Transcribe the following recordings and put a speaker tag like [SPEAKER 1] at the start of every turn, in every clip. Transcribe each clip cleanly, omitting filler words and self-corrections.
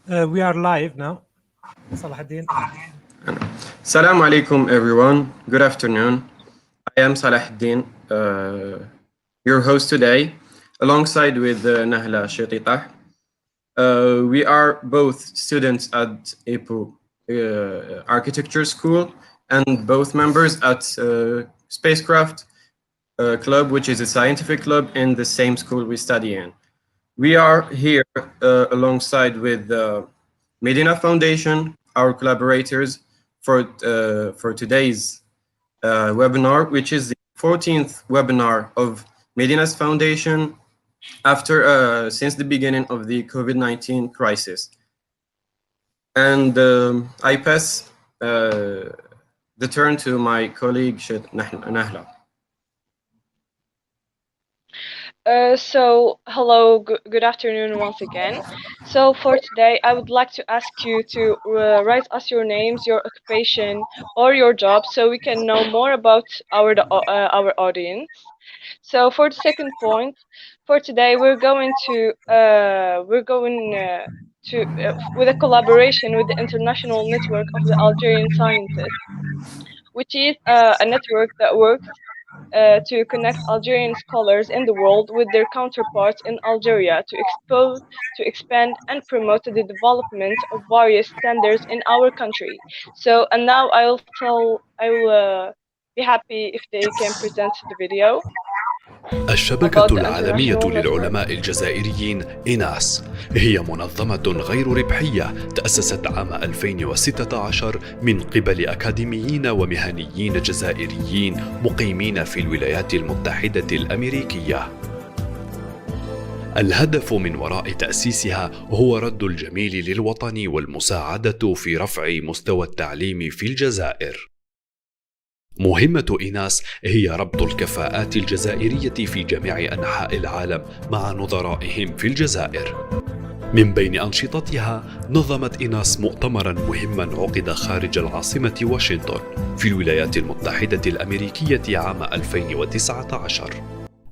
[SPEAKER 1] We are live now. صلاح الدين.
[SPEAKER 2] Assalamu alaikum everyone. Good afternoon. I am Salahuddin, your host today, alongside with Nahla Shetitah. We are both students at EPAU Architecture School and both members at SpaceCraft Club, which is a scientific club in the same school we study in. We are here alongside with Medina Foundation, our collaborators for today's webinar, which is the 14th webinar of Medina's Foundation after since the beginning of the COVID-19 crisis. And I pass the turn to my colleague Nahla.
[SPEAKER 3] Hello, good afternoon once again. So for today, I would like to ask you to write us your names, your occupation, or your job, so we can know more about our audience. So for the second point, for today, we're going with a collaboration with the International Network of the Algerian Scientists, which is a network that works to connect Algerian scholars in the world with their counterparts in Algeria to expose, to expand, and promote the development of various standards in our country. So, and now I will be happy if they can present the video.
[SPEAKER 4] الشبكة العالمية للعلماء الجزائريين إيناس هي منظمة غير ربحية تأسست عام 2016 من قبل أكاديميين ومهنيين جزائريين مقيمين في الولايات المتحدة الأمريكية. الهدف من وراء تأسيسها هو رد الجميل للوطن والمساعدة في رفع مستوى التعليم في الجزائر. مهمة إيناس هي ربط الكفاءات الجزائرية في جميع أنحاء العالم مع نظرائهم في الجزائر. من بين أنشطتها نظمت إيناس مؤتمراً مهماً عقد خارج العاصمة واشنطن في الولايات المتحدة الأمريكية عام 2019.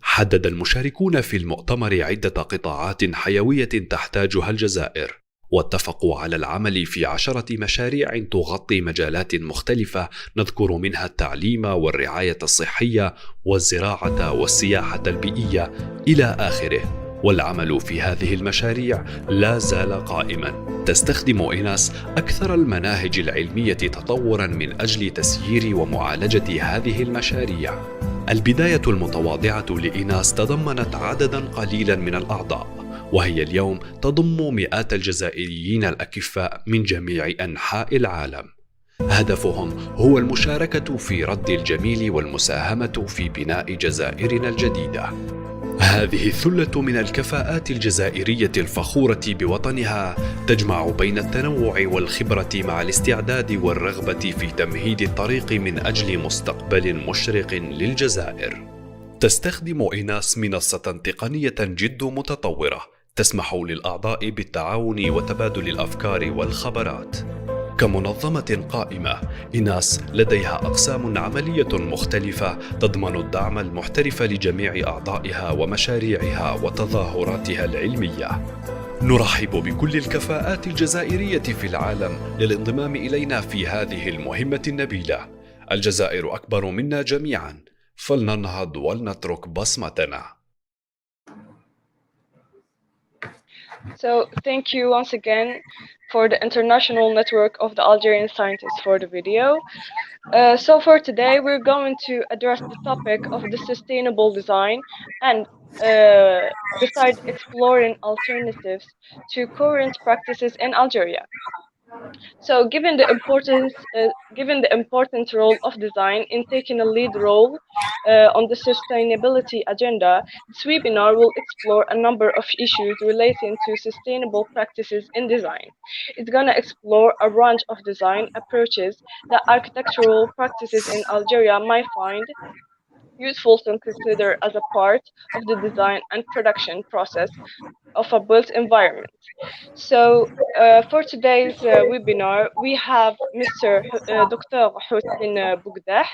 [SPEAKER 4] حدد المشاركون في المؤتمر عدة قطاعات حيوية تحتاجها الجزائر، واتفقوا على العمل في 10 مشاريع تغطي مجالات مختلفة نذكر منها التعليم والرعاية الصحية والزراعة والسياحة البيئية إلى آخره. والعمل في هذه المشاريع لا زال قائما. تستخدم إيناس أكثر المناهج العلمية تطورا من أجل تسيير ومعالجة هذه المشاريع. البداية المتواضعة لإيناس تضمنت عددا قليلا من الأعضاء، وهي اليوم تضم مئات الجزائريين الأكفاء من جميع أنحاء العالم. هدفهم هو المشاركة في رد الجميل والمساهمة في بناء جزائرنا الجديدة. هذه الثلة من الكفاءات الجزائرية الفخورة بوطنها تجمع بين التنوع والخبرة مع الاستعداد والرغبة في تمهيد الطريق من أجل مستقبل مشرق للجزائر. تستخدم إيناس منصة تقنية جد متطورة تسمح للأعضاء بالتعاون وتبادل الأفكار والخبرات. كمنظمة قائمة، إيناس لديها أقسام عملية مختلفة تضمن الدعم المحترف لجميع أعضائها ومشاريعها وتظاهراتها العلمية. نرحب بكل الكفاءات الجزائرية في العالم للانضمام إلينا في هذه المهمة النبيلة. الجزائر أكبر منا جميعاً، فلننهض ولنترك بصمتنا.
[SPEAKER 3] So thank you once again for the International Network of the Algerian Scientists for the video. So for today, we're going to address the topic of the sustainable design and besides exploring alternatives to current practices in Algeria. So given the important role of design in taking a lead role on the sustainability agenda, this webinar will explore a number of issues relating to sustainable practices in design. It's going to explore a range of design approaches that architectural practices in Algeria might find useful to consider as a part of the design and production process of a built environment. So for today's webinar, we have Mr. Dr. Hossein Bougdah.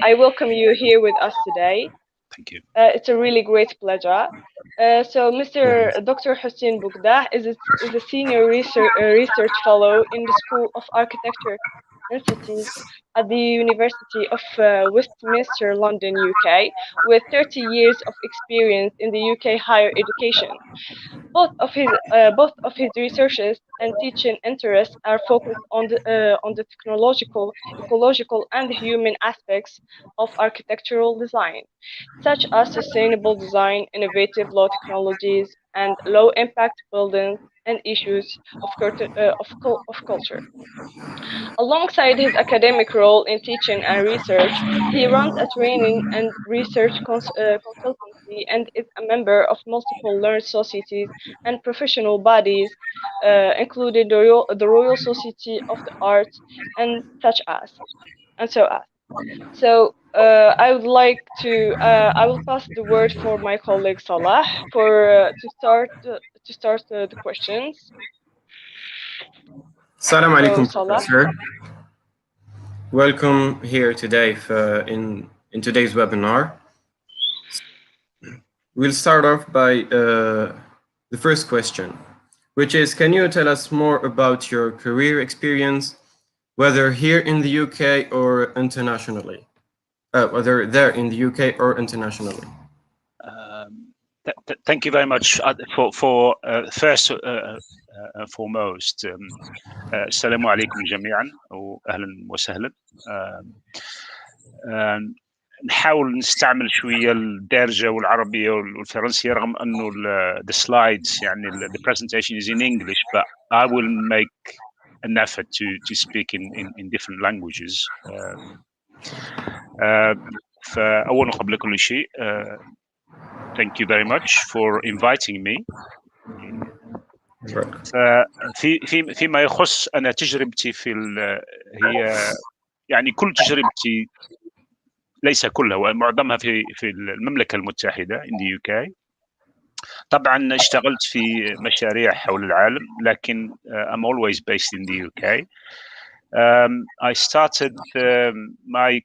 [SPEAKER 3] I welcome you here with us today.
[SPEAKER 5] Thank you.
[SPEAKER 3] It's a really great pleasure. So Mr. Dr. Hussein Bougdah is a senior research fellow in the School of Architecture and Cities at the University of Westminster, London, UK, with 30 years of experience in the UK higher education. Both of his researches and teaching interests are focused on the technological, ecological, and human aspects of architectural design, such as sustainable design, innovative law technologies, and low-impact buildings and issues of culture. Alongside his academic role in teaching and research, he runs a training and research consultancy and is a member of multiple learned societies and professional bodies, including the Royal Society of the Arts and such as, and so as. So I would like to, I will pass the word for my colleague Salah to start the questions.
[SPEAKER 2] Assalamu alaikum,
[SPEAKER 3] Salah.
[SPEAKER 2] Professor. Welcome here today in today's webinar. We'll start off by the first question, which is, can you tell us more about your career experience, whether here in the UK or internationally? Whether there in the UK or internationally?
[SPEAKER 5] Thank you very much for first and foremost. السلام عليكم جميعا واهلا وسهلا. نحاول نستعمل شويه الدارجه والعربيه والفرنسيه رغم انه the slides يعني the presentation is in English, but I will make an effort to speak in different languages. فأولا قبل كل شيء thank you very much for inviting me. فيما يخص أنا تجربتي هي يعني كل تجربتي، ليس كلها ومعظمها في المملكة المتحدة in the UK. طبعا اشتغلت في مشاريع حول العالم، لكن I'm always based in the UK. I started my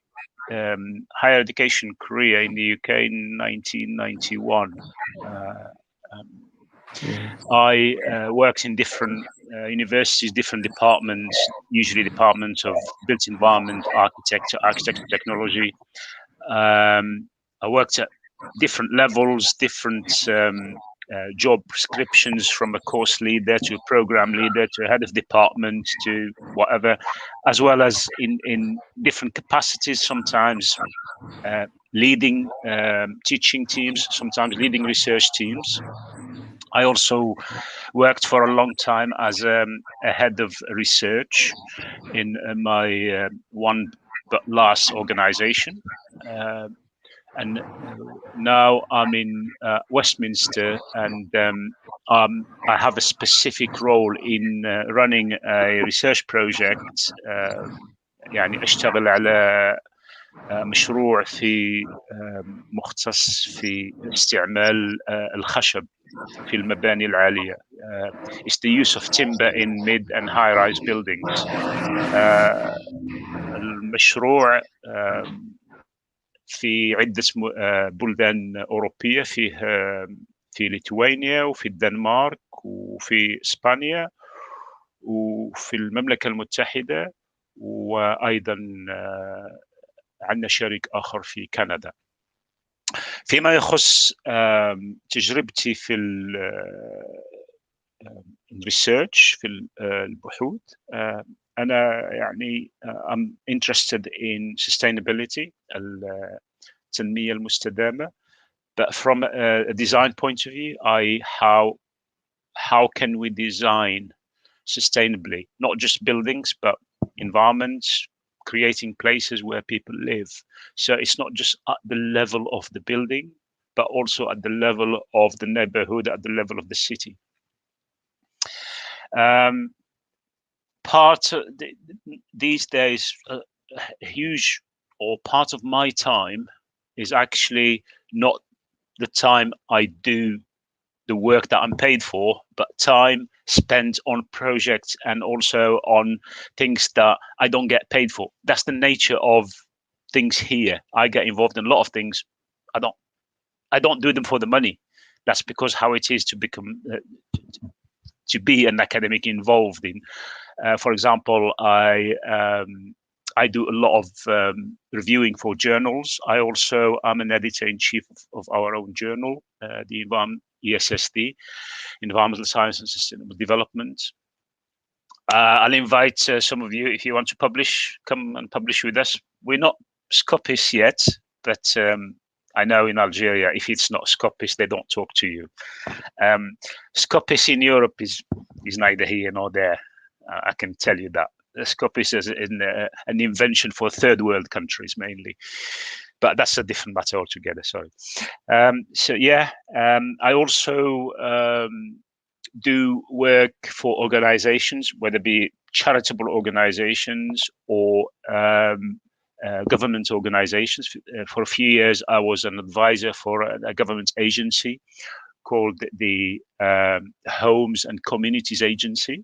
[SPEAKER 5] higher education career in the UK in 1991. I worked in different universities, different departments, usually departments of built environment, architecture technology. I worked at different levels, different job prescriptions, from a course leader to a program leader to a head of department to whatever, as well as in different capacities, sometimes leading teaching teams, sometimes leading research teams. I also worked for a long time as a head of research in my one but last organization. And now I'm in Westminster, and I have a specific role in running a research project. يعني أشتغل على مشروع مختص في استعمال الخشب في المباني العالية. It's the use of timber in mid and high-rise buildings. المشروع في عدة بلدان أوروبية، في ليتوانيا وفي الدنمارك وفي إسبانيا وفي المملكة المتحدة، وأيضا عندنا شريك آخر في كندا. فيما يخص تجربتي في الريسيرش في البحوث، أنا يعني I'm interested in sustainability، التنمية المستدامة. But from a design point of view, how can we design sustainably, not just buildings, but environments, creating places where people live. So it's not just at the level of the building, but also at the level of the neighborhood, at the level of the city. These days, a huge or part of my time is actually not the time I do the work that I'm paid for, but time spent on projects and also on things that I don't get paid for. That's the nature of things here. I get involved in a lot of things. I don't I don't do them for the money. That's because how it is to become to be an academic involved in. For example, I do a lot of reviewing for journals. I also am an editor-in-chief of our own journal, the ESSD, Environmental Science and Sustainable Development. I'll invite some of you, if you want to publish, come and publish with us. We're not Scopus yet, but I know in Algeria, if it's not Scopus, they don't talk to you. Scopus in Europe is neither here nor there. I can tell you that. Scopus is an invention for third world countries mainly, but that's a different matter altogether. Sorry. So yeah, I also do work for organizations, whether it be charitable organizations or government organizations. For a few years, I was an advisor for a government agency called the Homes and Communities Agency.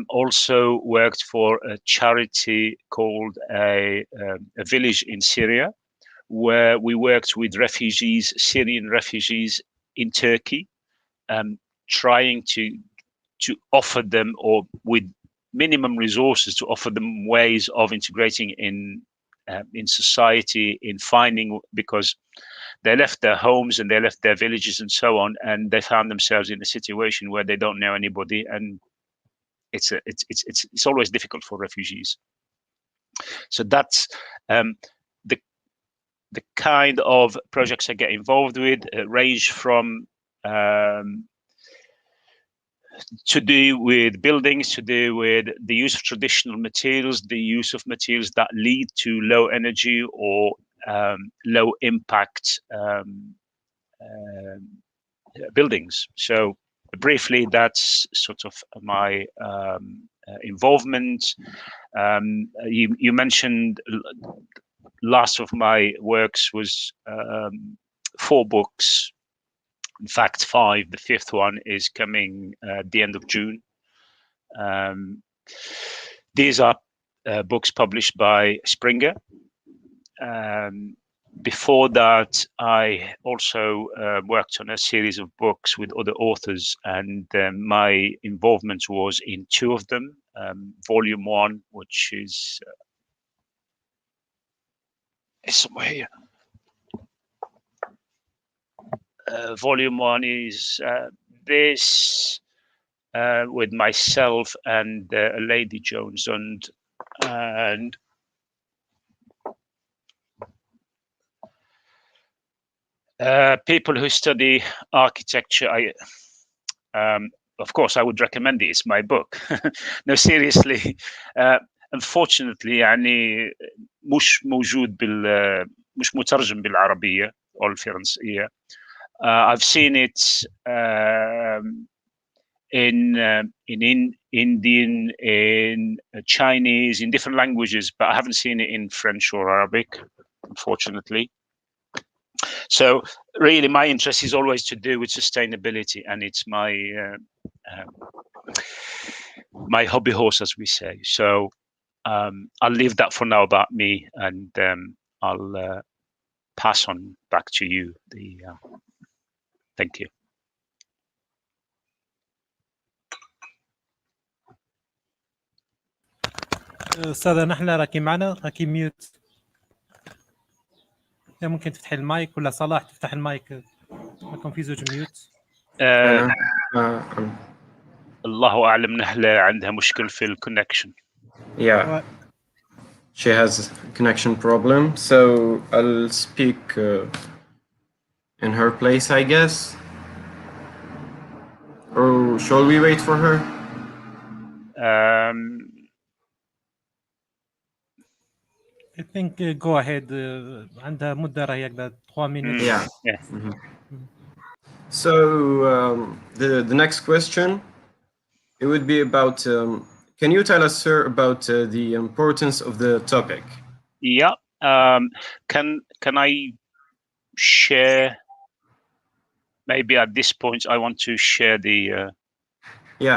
[SPEAKER 5] Also worked for a charity called a village in Syria, where we worked with refugees, Syrian refugees in Turkey, trying to offer them, or with minimum resources, to offer them ways of integrating in society, in finding, because they left their homes and they left their villages and so on, and they found themselves in a situation where they don't know anybody, and it's always difficult for refugees. So that's the kind of projects I get involved with, range from to do with buildings, to do with the use of traditional materials, the use of materials that lead to low energy or low impact buildings. So briefly, that's sort of my involvement. You mentioned last of my works was 4 books. In fact, 5. The 5th one is coming at the end of June. These are books published by Springer. Before that, I also worked on a series of books with other authors, and my involvement was in 2 of them. Volume 1, which is somewhere here. Volume 1 is this, with myself and a lady, Jones, and people who study architecture. Of course, I would recommend it. It's my book. No, seriously. Unfortunately, يعني مش موجود مش مترجم بالعربية أو الفرنسية. I've seen it in Indian, in Chinese, in different languages, but I haven't seen it in French or Arabic, unfortunately. So really, my interest is always to do with sustainability, and it's my my hobby horse, as we say. So I'll leave that for now about me, and I'll pass on back to you. Thank you.
[SPEAKER 1] أستاذة نحلة راكي معنا، راكي ميوت. ممكن تفتحي المايك، ولا صلاح تفتح المايك، راكم في زوج ميوت.
[SPEAKER 5] الله أعلم، نحلة عندها مشكل في الكونكشن.
[SPEAKER 2] Yeah, she has a connection problem, so I'll speak in her place, I guess. Or shall we wait for her?
[SPEAKER 1] I think go ahead. عندها مدة راهي هكذا 3 minutes.
[SPEAKER 2] Yeah. Mm-hmm. So the next question, it would be about, can you tell us, sir, about the importance of the topic?
[SPEAKER 5] Yeah. Can I share? Maybe at this point, I want to share the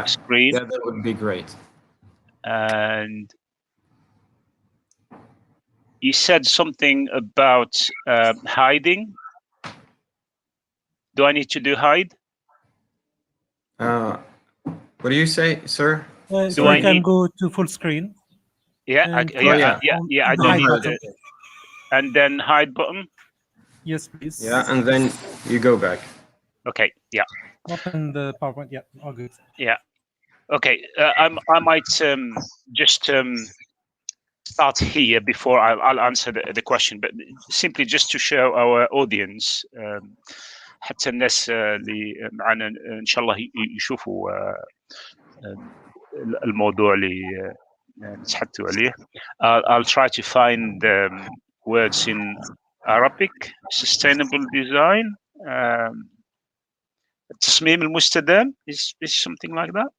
[SPEAKER 5] screen.
[SPEAKER 2] Yeah, that would be great.
[SPEAKER 5] And you said something about hiding. Do I need to do hide?
[SPEAKER 2] What do you say, sir?
[SPEAKER 1] So
[SPEAKER 5] Do I
[SPEAKER 1] you can
[SPEAKER 5] need-
[SPEAKER 1] go to full screen.
[SPEAKER 5] Yeah,
[SPEAKER 1] And
[SPEAKER 2] yeah.
[SPEAKER 5] I
[SPEAKER 1] the
[SPEAKER 5] don't
[SPEAKER 1] hide
[SPEAKER 5] need
[SPEAKER 1] button.
[SPEAKER 5] it. And then hide button.
[SPEAKER 1] Yes, please.
[SPEAKER 2] Yeah, and then you go back.
[SPEAKER 5] Okay, yeah,
[SPEAKER 1] Open the PowerPoint. Yeah, all good.
[SPEAKER 5] yeah. Okay, I might just start here before I'll answer the question, but simply just to show our audience حتى الناس اللي معنا ان شاء الله يشوفوا الموضوع اللي نتحدثوا عليه. I'll try to find words in Arabic. Sustainable design, التصميم المستدام is something like that.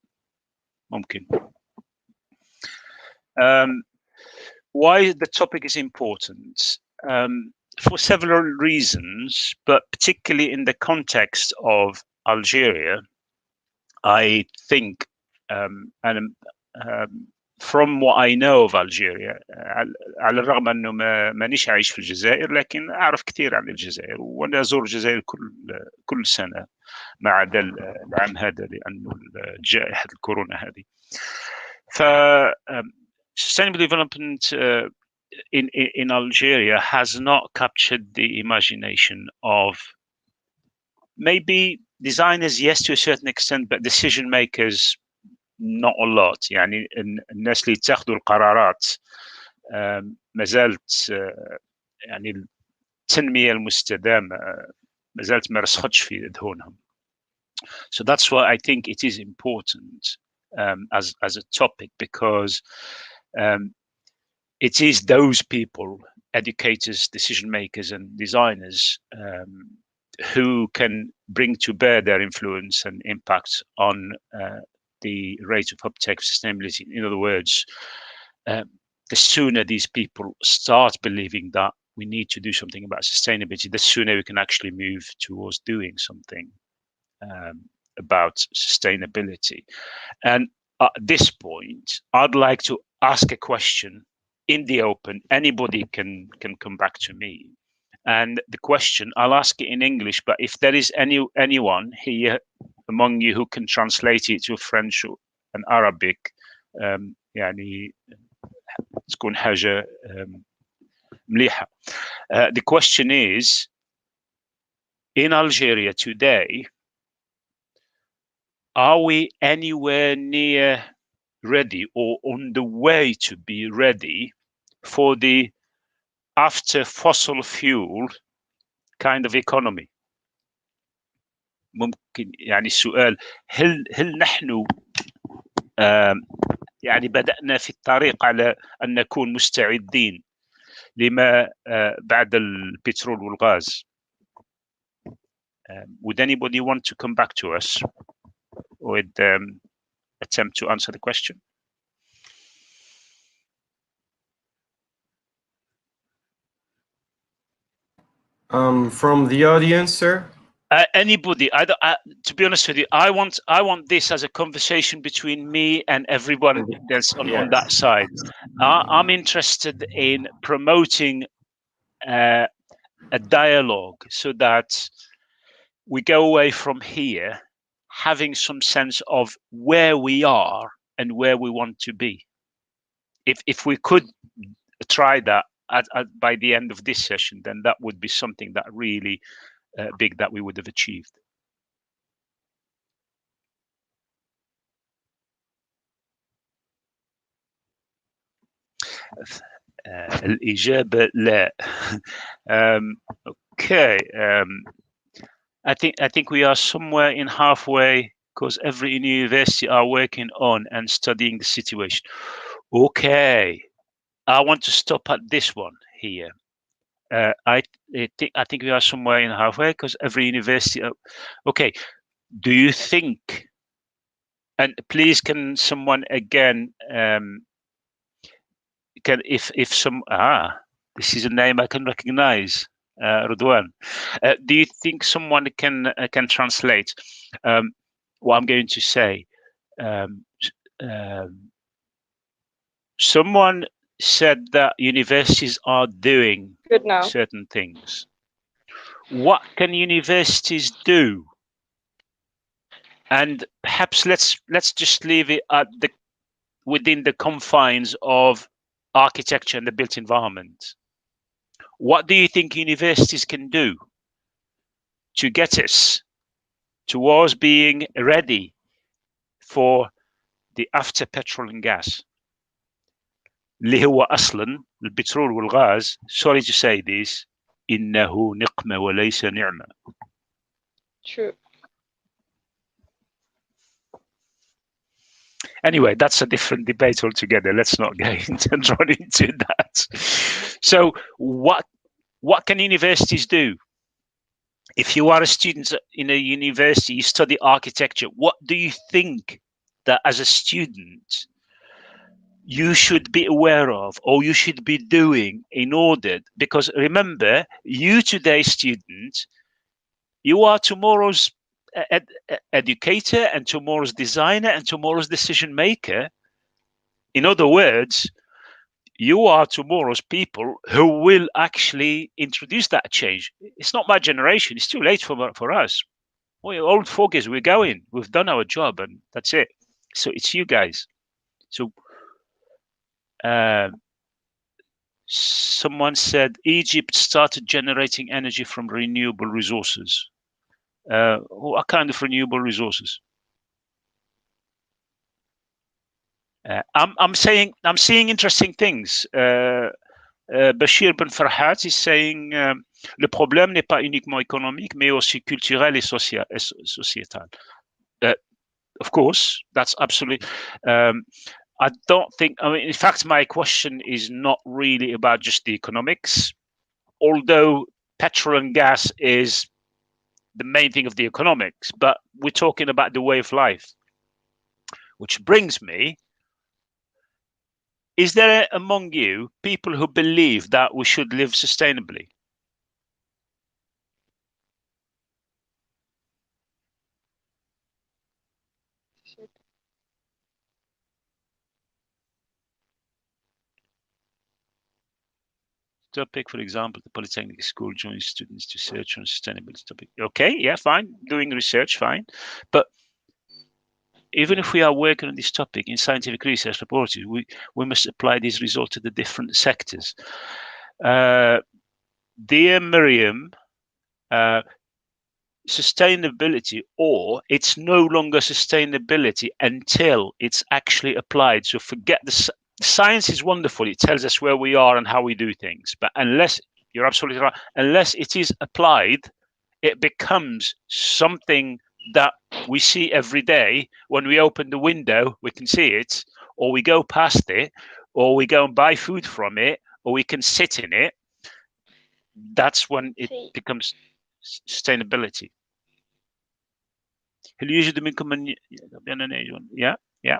[SPEAKER 5] ممكن. Why the topic is important? For several reasons, but particularly in the context of Algeria, I think, and from what I know of Algeria, على الرغم أنه مانيش عايش في الجزائر، لكن أعرف كثير عن الجزائر، وأنا أزور الجزائر كل سنة ما عدا العام هذا لأنه جائحة الكورونا هذه. ف sustainable development in Algeria has not captured the imagination of maybe designers, yes, to a certain extent, but decision makers, not a lot. يعني الناس اللي يتخذوا القرارات ما زالت يعني التنمية المستدامة ما زالت ما رسختش في ذهونهم. So that's why I think it is important as a topic, because it is those people, educators, decision makers, and designers who can bring to bear their influence and impact on the rate of uptake of sustainability. In other words, the sooner these people start believing that we need to do something about sustainability, the sooner we can actually move towards doing something about sustainability. And at this point, I'd like to ask a question in the open. Anybody can come back to me. And the question, I'll ask it in English, but if there is anyone here among you who can translate it to French and Arabic, يعني تكون حاجة مليحة. The question is, in Algeria today, are we anywhere near ready or on the way to be ready for the after fossil fuel kind of economy? ممكن يعني السؤال هل نحن يعني بدأنا في الطريق على أن نكون مستعدين لما بعد البترول والغاز? Would anybody want to come back to us with attempt to answer the question?
[SPEAKER 2] From the audience, sir.
[SPEAKER 5] Anybody? To be honest with you, I want this as a conversation between me and everyone that's on that side. I'm interested in promoting a dialogue so that we go away from here having some sense of where we are and where we want to be. If we could try that by the end of this session, then that would be something that really big that we would have achieved. الإجابة لا. Okay. I think we are somewhere in halfway, because every university are working on and studying the situation. Okay, I want to stop at this one here. I think we are somewhere in halfway, because every university. Okay, do you think? And please, can someone again? Can if some this is a name I can recognize. Rudwan, do you think someone can translate what I'm going to say? Someone said that universities are doing
[SPEAKER 3] Good now.
[SPEAKER 5] certain things. What can universities do? And perhaps let's just leave it at within the confines of architecture and the built environment. What do you think universities can do to get us towards being ready for the after petrol and gas? اللي هو أصلا البترول والغاز, sorry to say this, إنه نقمة وليس نعمة.
[SPEAKER 3] True.
[SPEAKER 5] Anyway, that's a different debate altogether. Let's not get drawn into that. So what can universities do? If you are a student in a university, you study architecture, what do you think that as a student you should be aware of or you should be doing in order? Because remember, you today, student, you are tomorrow's educator and tomorrow's designer and tomorrow's decision maker. In other words, you are tomorrow's people who will actually introduce that change. It's not my generation. It's too late for us. We're old fogies. We're going. We've done our job and that's it. So it's you guys. So someone said Egypt started generating energy from renewable resources. What kind of renewable resources? I'm seeing interesting things. Bashir Ben Farhat is saying le problème n'est pas uniquement économique, mais aussi culturel et sociétal. Of course, that's absolutely. I don't think. I mean, in fact, my question is not really about just the economics, although petrol and gas is the main thing of the economics, but we're talking about the way of life. Which brings me, is there among you people who believe that we should live sustainably? Topic, for example, the Polytechnic School joins students to search on sustainability topic. Okay, yeah, fine, doing research, fine. But even if we are working on this topic in scientific research laboratories, we must apply these results to the different sectors. Dear Miriam, sustainability, or it's no longer sustainability until it's actually applied. So forget the science is wonderful. It tells us where we are and how we do things. But unless, you're absolutely right, unless it is applied, it becomes something that we see every day. When we open the window, we can see it, or we go past it, or we go and buy food from it, or we can sit in it. That's when it becomes sustainability. Yeah.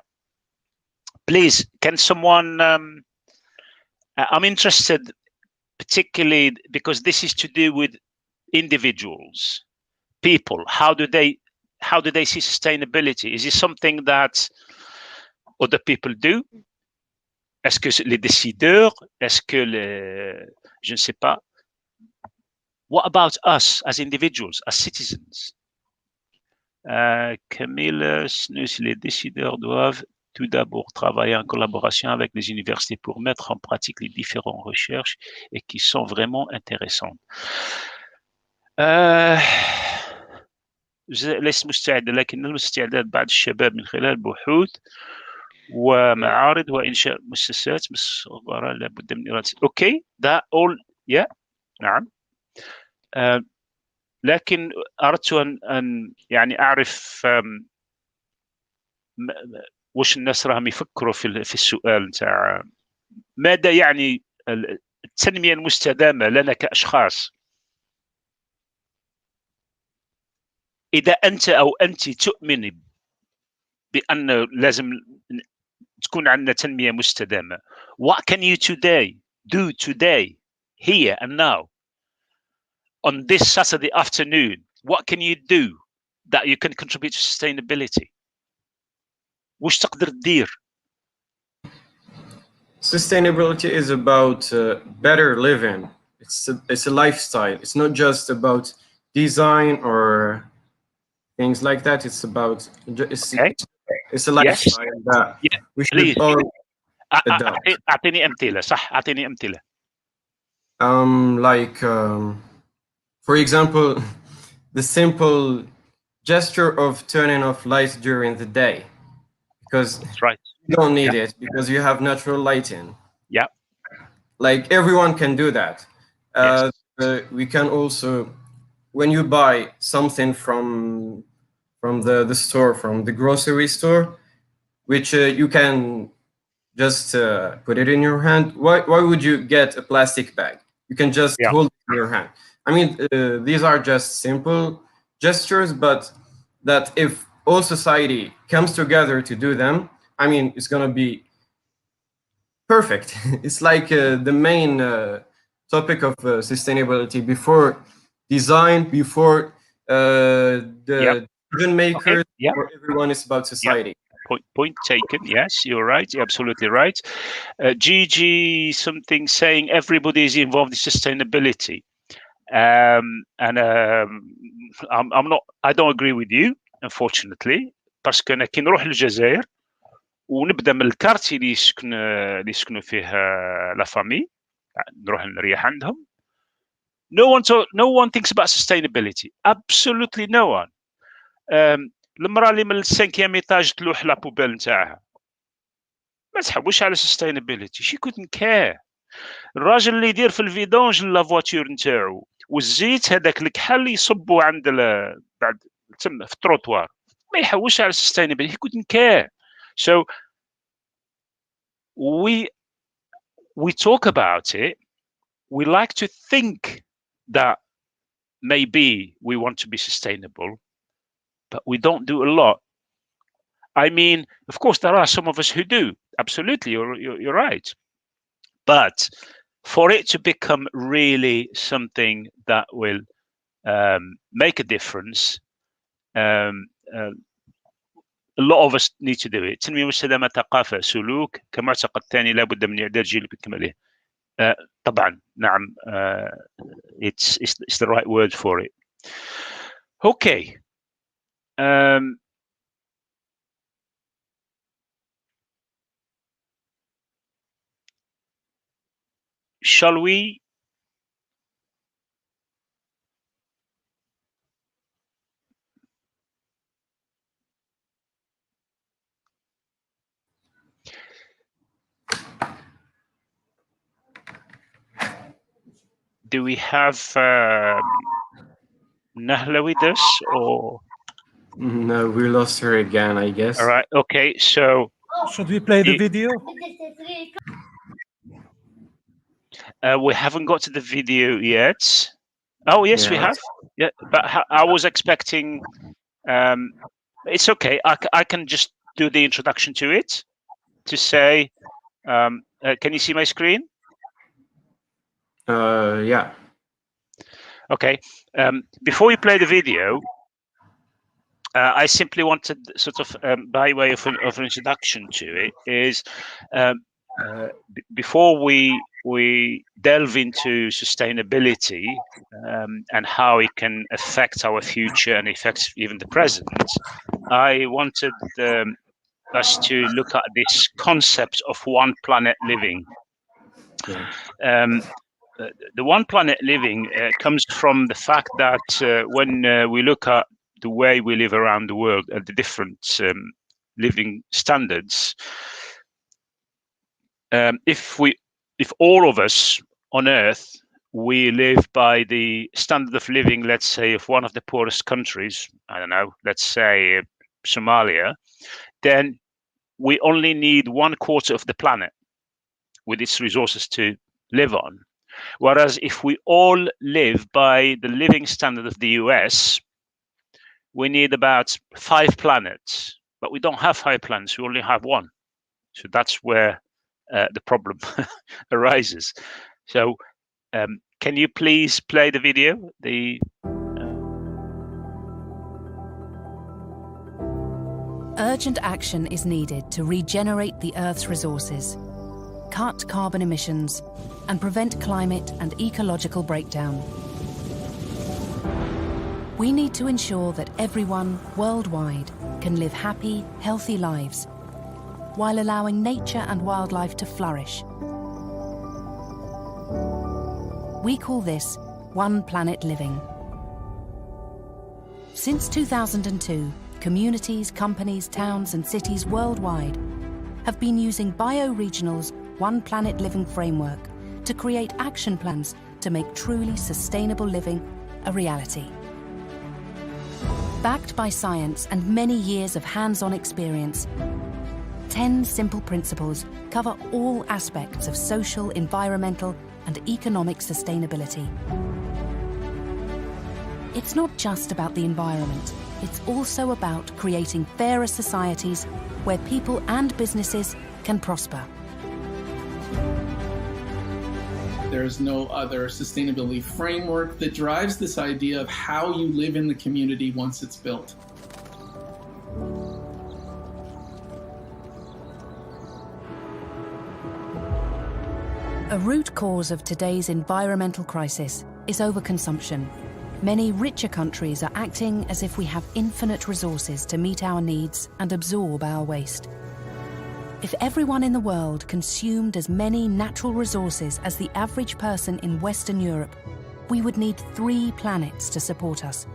[SPEAKER 5] Please, can someone, I'm interested particularly because this is to do with individuals, people. How do they see sustainability? Is it something that other people do? Est-ce que les décideurs, est-ce que je ne sais pas. What about us as individuals, as citizens? Camille, les décideurs doivent tout d'abord travailler en collaboration avec les universités pour mettre en pratique les différentes recherches et qui sont vraiment intéressantes. ليس مستعد، لكن الاستعداد بعد الشباب من خلال بحوث ومعارض وإنشاء مؤسسات صغيرة لابد من إرادة. Okay, that all, yeah, نعم. لكن أردت أن يعني أعرف وش الناس راهم يفكروا في السؤال نتاع ماذا يعني التنمية المستدامة لنا كأشخاص. إذا أنت أو أنت تؤمن بأن لازم تكون عندنا تنمية مستدامة, what can you do today, here and now, on this Saturday afternoon? What can you do that you can contribute to sustainability? وش تقدر تدير؟
[SPEAKER 2] sustainability is about better living. It's a lifestyle. It's not just about design or things like that. It's about it's a lifestyle that we should all adopt.
[SPEAKER 5] أعطيني أمثلة. صح، أعطيني أمثلة.
[SPEAKER 2] Like for example, the simple gesture of turning off lights during the day, because
[SPEAKER 5] That's right.
[SPEAKER 2] you don't need it because you have natural lighting.
[SPEAKER 5] Yeah.
[SPEAKER 2] Like everyone can do that.
[SPEAKER 5] Yes.
[SPEAKER 2] We can also, when you buy something from the store, from the grocery store, which you can just put it in your hand. Why would you get a plastic bag? You can just hold it in your hand. I mean, these are just simple gestures, but that if all society comes together to do them, I mean, it's going to be perfect. It's like the main topic of sustainability before design, before the decision makers, for everyone is about society.
[SPEAKER 5] Point taken. Yes, you're right. You're absolutely right. Gigi, something saying everybody is involved in sustainability, and I'm not. I don't agree with you, unfortunately. parce que كي نروح للجزائر ونبدا من الكارتي اللي يسكنوا فيه لا فامي، نروح نريح عندهم. No one thinks about sustainability. Absolutely no one. المراه اللي من السانكيام ايطاج تلوح لا بوبيل نتاعها ما تحبوش على sustainability. she couldn't care. الراجل اللي يدير في الفيدونج لا فواتور نتاعو والزيت هذاك الكحل اللي يصبوا عند بعد تما في التروطوار ما يحوش على sustainability. he couldn't care. So we talk about it. We like to think that maybe we want to be sustainable, but we don't do a lot. I mean, of course, there are some of us who do. Absolutely, you're right. But for it to become really something that will make a difference, a lot of us need to do it. تنمية مستدامة ثقافة سلوك كمعتقد ثاني لابد من إعداد جيل بكمله. طبعا نعم. It's the right word for it. Okay. Shall we? Do we have Nahla with us or?
[SPEAKER 2] No, we lost her again, I guess.
[SPEAKER 5] All right. Okay. So
[SPEAKER 1] should we play the video?
[SPEAKER 5] We haven't got to the video yet. Oh yes, we have. Yeah, but I was expecting. It's okay. I can just do the introduction to it. To say, can you see my screen?
[SPEAKER 2] Yeah.
[SPEAKER 5] Okay. Before we play the video, I simply wanted sort of by way of an introduction to it is before we delve into sustainability and how it can affect our future and affects even the present, I wanted us to look at this concept of one planet living. The one planet living comes from the fact that when we look at the way we live around the world at the different living standards, if all of us on Earth we live by the standard of living, let's say, of one of the poorest countries, I don't know, let's say Somalia, then we only need 1/4 of the planet with its resources to live on. Whereas if we all live by the living standard of the US, we need about 5 planets, but we don't have 5 planets, we only have 1. So that's where the problem arises. So can you please play the video?
[SPEAKER 6] Urgent action is needed to regenerate the Earth's resources. cut carbon emissions, and prevent climate and ecological breakdown. We need to ensure that everyone worldwide can live happy, healthy lives while allowing nature and wildlife to flourish. We call this One Planet Living. Since 2002, communities, companies, towns and cities worldwide have been using bioregional's One Planet Living framework to create action plans to make truly sustainable living a reality. Backed by science and many years of hands-on experience, 10 simple principles cover all aspects of social, environmental and economic sustainability. It's not just about the environment, it's also about creating fairer societies where people and businesses can prosper.
[SPEAKER 7] There's no other sustainability framework that drives this idea of how you live in the community once it's built.
[SPEAKER 6] A root cause of today's environmental crisis is overconsumption. Many richer countries are acting as if we have infinite resources to meet our needs and absorb our waste. If everyone in the world consumed as many natural resources as the average person in Western Europe, we would need 3 planets to support us,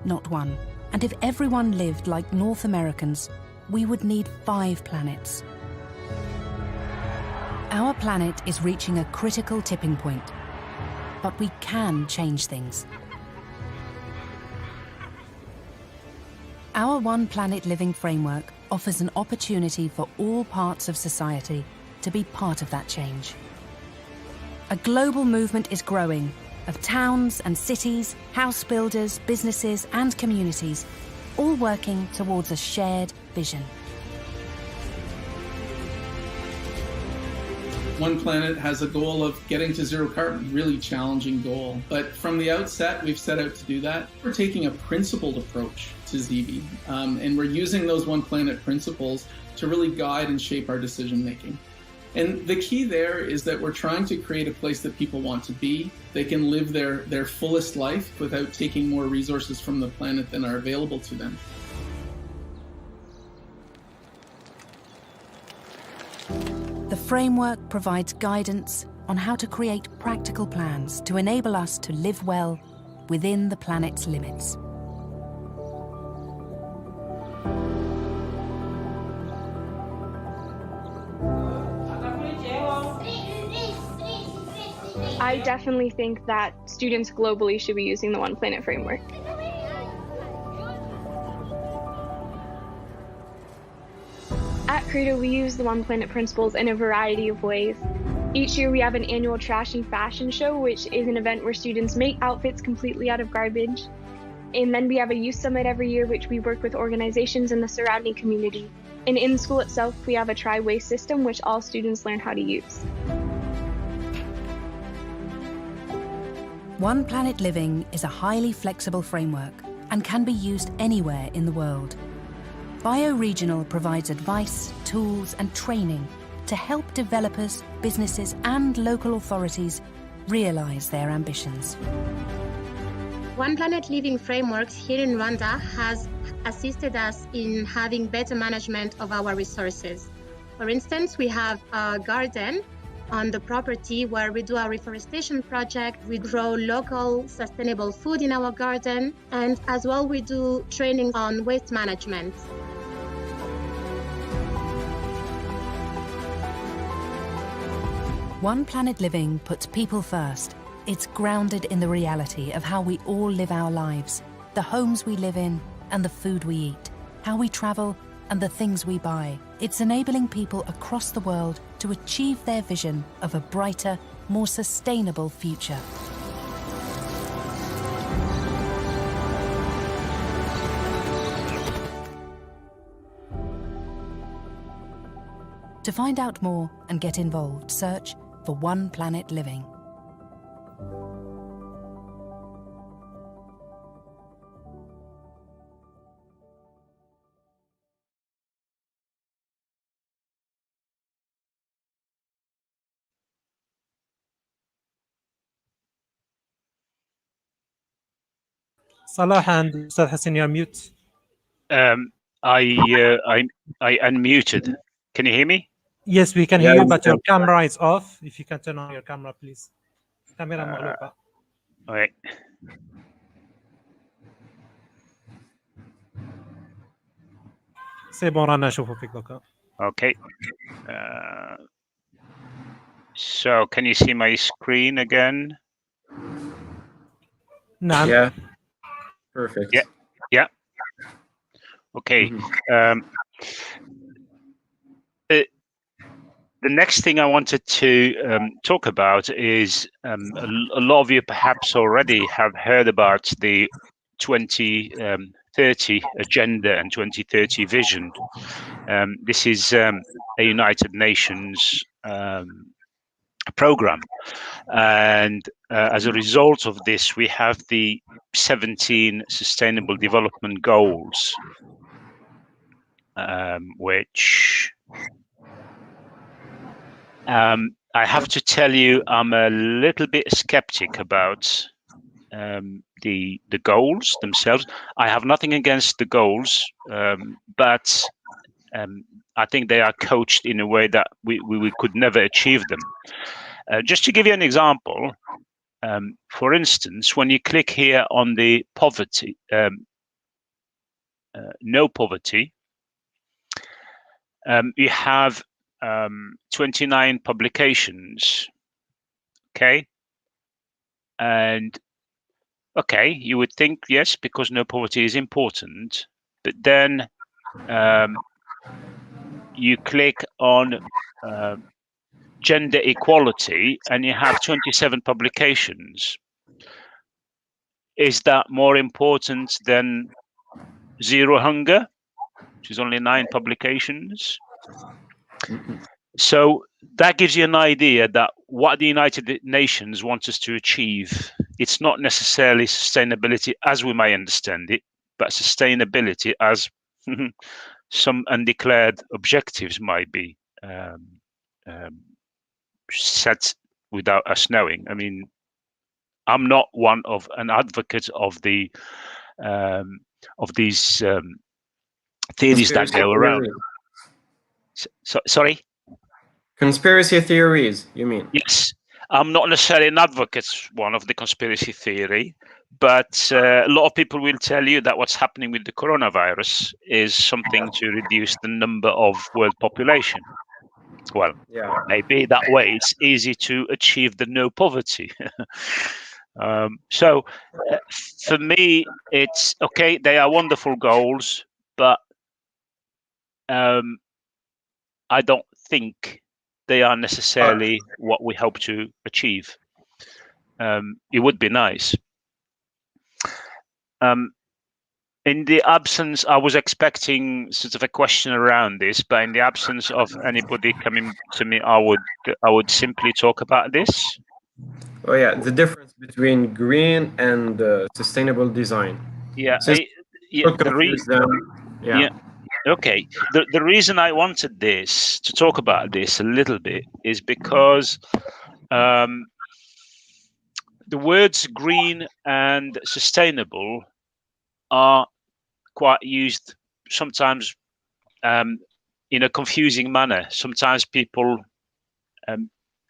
[SPEAKER 6] not 1. And if everyone lived like North Americans, we would need 5 planets. Our planet is reaching a critical tipping point, but we can change things. Our One Planet Living framework offers an opportunity for all parts of society to be part of that change. A global movement is growing of towns and cities, house builders, businesses and communities, all working towards a shared vision.
[SPEAKER 7] One Planet has a goal of getting to zero carbon, really challenging goal. But from the outset, we've set out to do that. We're taking a principled approach to ZB, and we're using those One Planet principles to really guide and shape our decision making. And the key there is that we're trying to create a place that people want to be. They can live their fullest life without taking more resources from the planet than are available to them.
[SPEAKER 6] The framework provides guidance on how to create practical plans to enable us to live well within the planet's limits.
[SPEAKER 8] I definitely think that students globally should be using the One Planet framework. At Credo, we use the One Planet principles in a variety of ways. Each year we have an annual trash and fashion show, which is an event where students make outfits completely out of garbage. And then we have a youth summit every year, which we work with organizations in the surrounding community. And in school itself, we have a try-waste system, which all students learn how to use.
[SPEAKER 6] One Planet Living is a highly flexible framework and can be used anywhere in the world. Bioregional provides advice, tools and training to help developers, businesses and local authorities realize their ambitions.
[SPEAKER 9] One Planet Living framework here in Rwanda has assisted us in having better management of our resources. For instance, we have a garden on the property where we do a reforestation project. We grow local sustainable food in our garden, and as well we do training on waste management.
[SPEAKER 6] One Planet Living puts people first. It's grounded in the reality of how we all live our lives, the homes we live in and the food we eat, how we travel and the things we buy. It's enabling people across the world to achieve their vision of a brighter, more sustainable future. To find out more and get involved, search for One Planet Living.
[SPEAKER 1] Salah and Ustad Hassan, you're mute.
[SPEAKER 5] I unmuted. Can you hear me?
[SPEAKER 1] Yes, we can
[SPEAKER 2] Yeah,
[SPEAKER 1] hear you,
[SPEAKER 2] we
[SPEAKER 1] but
[SPEAKER 2] can.
[SPEAKER 1] your camera is off. If you can turn on your camera, please. Camera مغلوقة.
[SPEAKER 5] All right.
[SPEAKER 1] سي بون رانا نشوفوا فيك دوكا.
[SPEAKER 5] Okay. So can you see my screen again?
[SPEAKER 1] نعم.
[SPEAKER 2] Yeah. Perfect.
[SPEAKER 5] Yeah. Yeah. Okay. The next thing I wanted to talk about is a lot of you perhaps already have heard about the 2030 agenda and 2030 vision. This is a United Nations program, and as a result of this, we have the 17 Sustainable Development Goals, which I have to tell you, I'm a little bit skeptic about the goals themselves. I have nothing against the goals, but I think they are coached in a way that we could never achieve them. Just to give you an example, for instance, when you click here on the poverty, no poverty, you have 29 publications, okay? And okay, you would think, yes, because no poverty is important, but then you click on gender equality and you have 27 publications. Is that more important than zero hunger, which is only 9 publications? So that gives you an idea that what the United Nations wants us to achieve, it's not necessarily sustainability as we may understand it, but sustainability as some undeclared objectives might be set without us knowing. I mean, I'm not an advocate of these theories that go around. Sorry?
[SPEAKER 2] Conspiracy theories, you mean?
[SPEAKER 5] Yes, I'm not necessarily an advocate of the conspiracy theory, but a lot of people will tell you that what's happening with the coronavirus is something to reduce the number of world population. Well,
[SPEAKER 2] yeah,
[SPEAKER 5] maybe that way it's easy to achieve the no poverty. So for me, it's okay. They are wonderful goals, but I don't think they are necessarily what we hope to achieve. It would be nice. In the absence, I was expecting sort of a question around this, but in the absence of anybody coming to me, I would simply talk about this.
[SPEAKER 2] Oh yeah, the difference between green and sustainable design.
[SPEAKER 5] Yeah,
[SPEAKER 2] yeah.
[SPEAKER 5] Okay. The reason I wanted to talk about this a little bit is because the words green and sustainable are quite used sometimes in a confusing manner. Sometimes people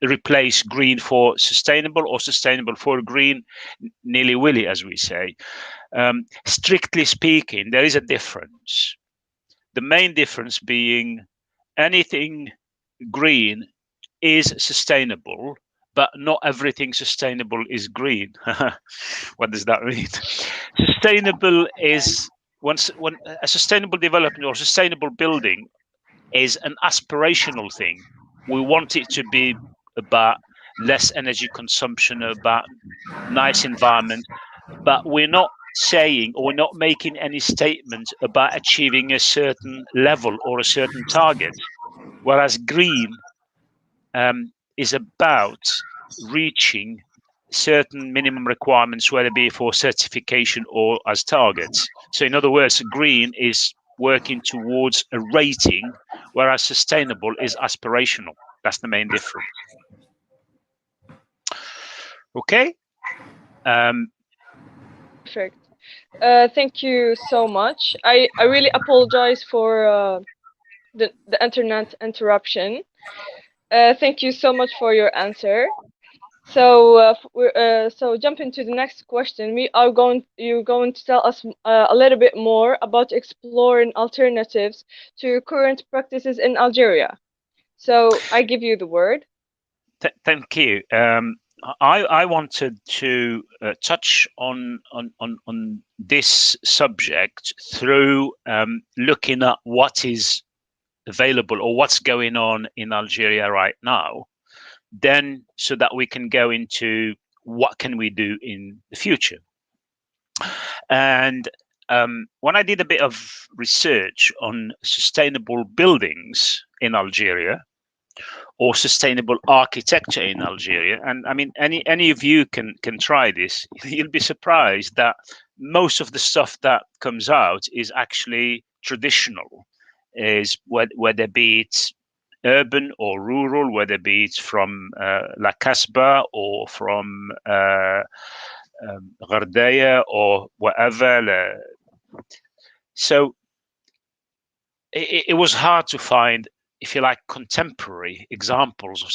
[SPEAKER 5] replace green for sustainable or sustainable for green, nilly-willy, as we say. Strictly speaking, there is a difference. The main difference being anything green is sustainable, but not everything sustainable is green. What does that mean? Sustainable is when a sustainable development or sustainable building is an aspirational thing. We want it to be about less energy consumption, about nice environment, but we're not saying or we're not making any statement about achieving a certain level or a certain target. Whereas green is about reaching certain minimum requirements, whether it be for certification or as targets. So in other words, green is working towards a rating, whereas sustainable is aspirational. That's the main difference. Okay.
[SPEAKER 3] Perfect. Thank you so much. I really apologize for the internet interruption. Thank you so much for your answer. So so jumping to the next question, you're going to tell us a little bit more about exploring alternatives to current practices in Algeria. So I give you the word.
[SPEAKER 5] Thank you. I wanted to touch on this subject through looking at what is available or what's going on in Algeria right now, then so that we can go into what can we do in the future. And when I did a bit of research on sustainable buildings in Algeria, or sustainable architecture in Algeria, and I mean any of you can try this, you'll be surprised that most of the stuff that comes out is actually traditional, is whether be it urban or rural, whether be it from La Casbah or from Ghardeya or whatever. So it was hard to find, if you like, contemporary examples of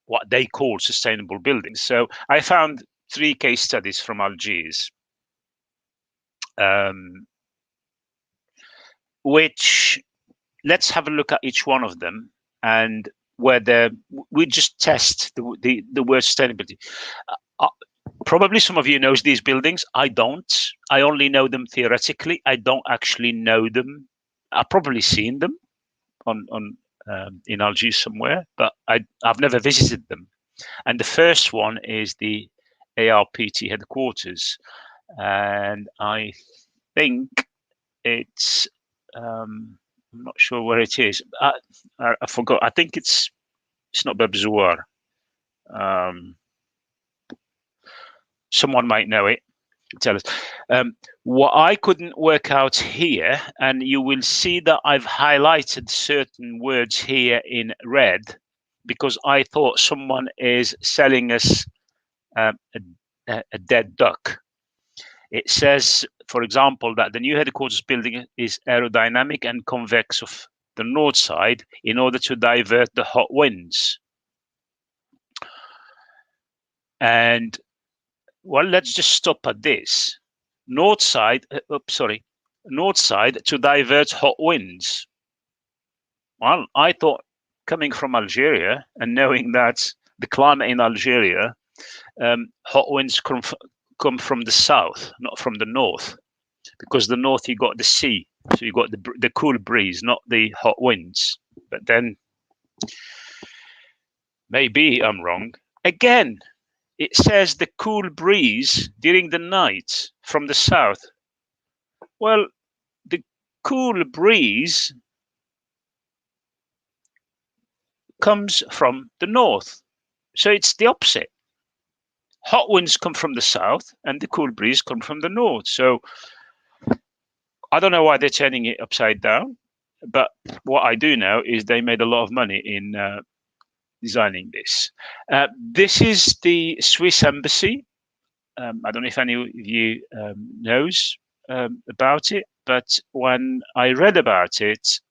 [SPEAKER 5] what they call sustainable buildings. So I found 3 case studies from Algiers, which let's have a look at each one of them, and whether we just test the word sustainability. Probably some of you knows these buildings. I don't. I only know them theoretically. I don't actually know them. I've probably seen them on in Algiers somewhere, but I've never visited them. And the first one is the ARPT headquarters, and I think it's I'm not sure where it is. I forgot. I think it's not Babzouar. Someone might know it. Tell us. What I couldn't work out here, and you will see that I've highlighted certain words here in red, because I thought someone is selling us a dead duck. It says, for example, that the new headquarters building is aerodynamic and convex of the north side in order to divert the hot winds. And well, let's just stop at this. North side to divert hot winds. Well, I thought, coming from Algeria and knowing that the climate in Algeria, hot winds come from the south, not from the north, because the north you got the sea, so you got the cool breeze, not the hot winds. But then maybe I'm wrong. Again, it says the cool breeze during the night from the south. Well, the cool breeze comes from the north. So it's the opposite. Hot winds come from the south and the cool breeze come from the north. So I don't know why they're turning it upside down, but what I do know is they made a lot of money in designing this. This is the Swiss embassy. I don't know if any of you knows about it, but when I read about it,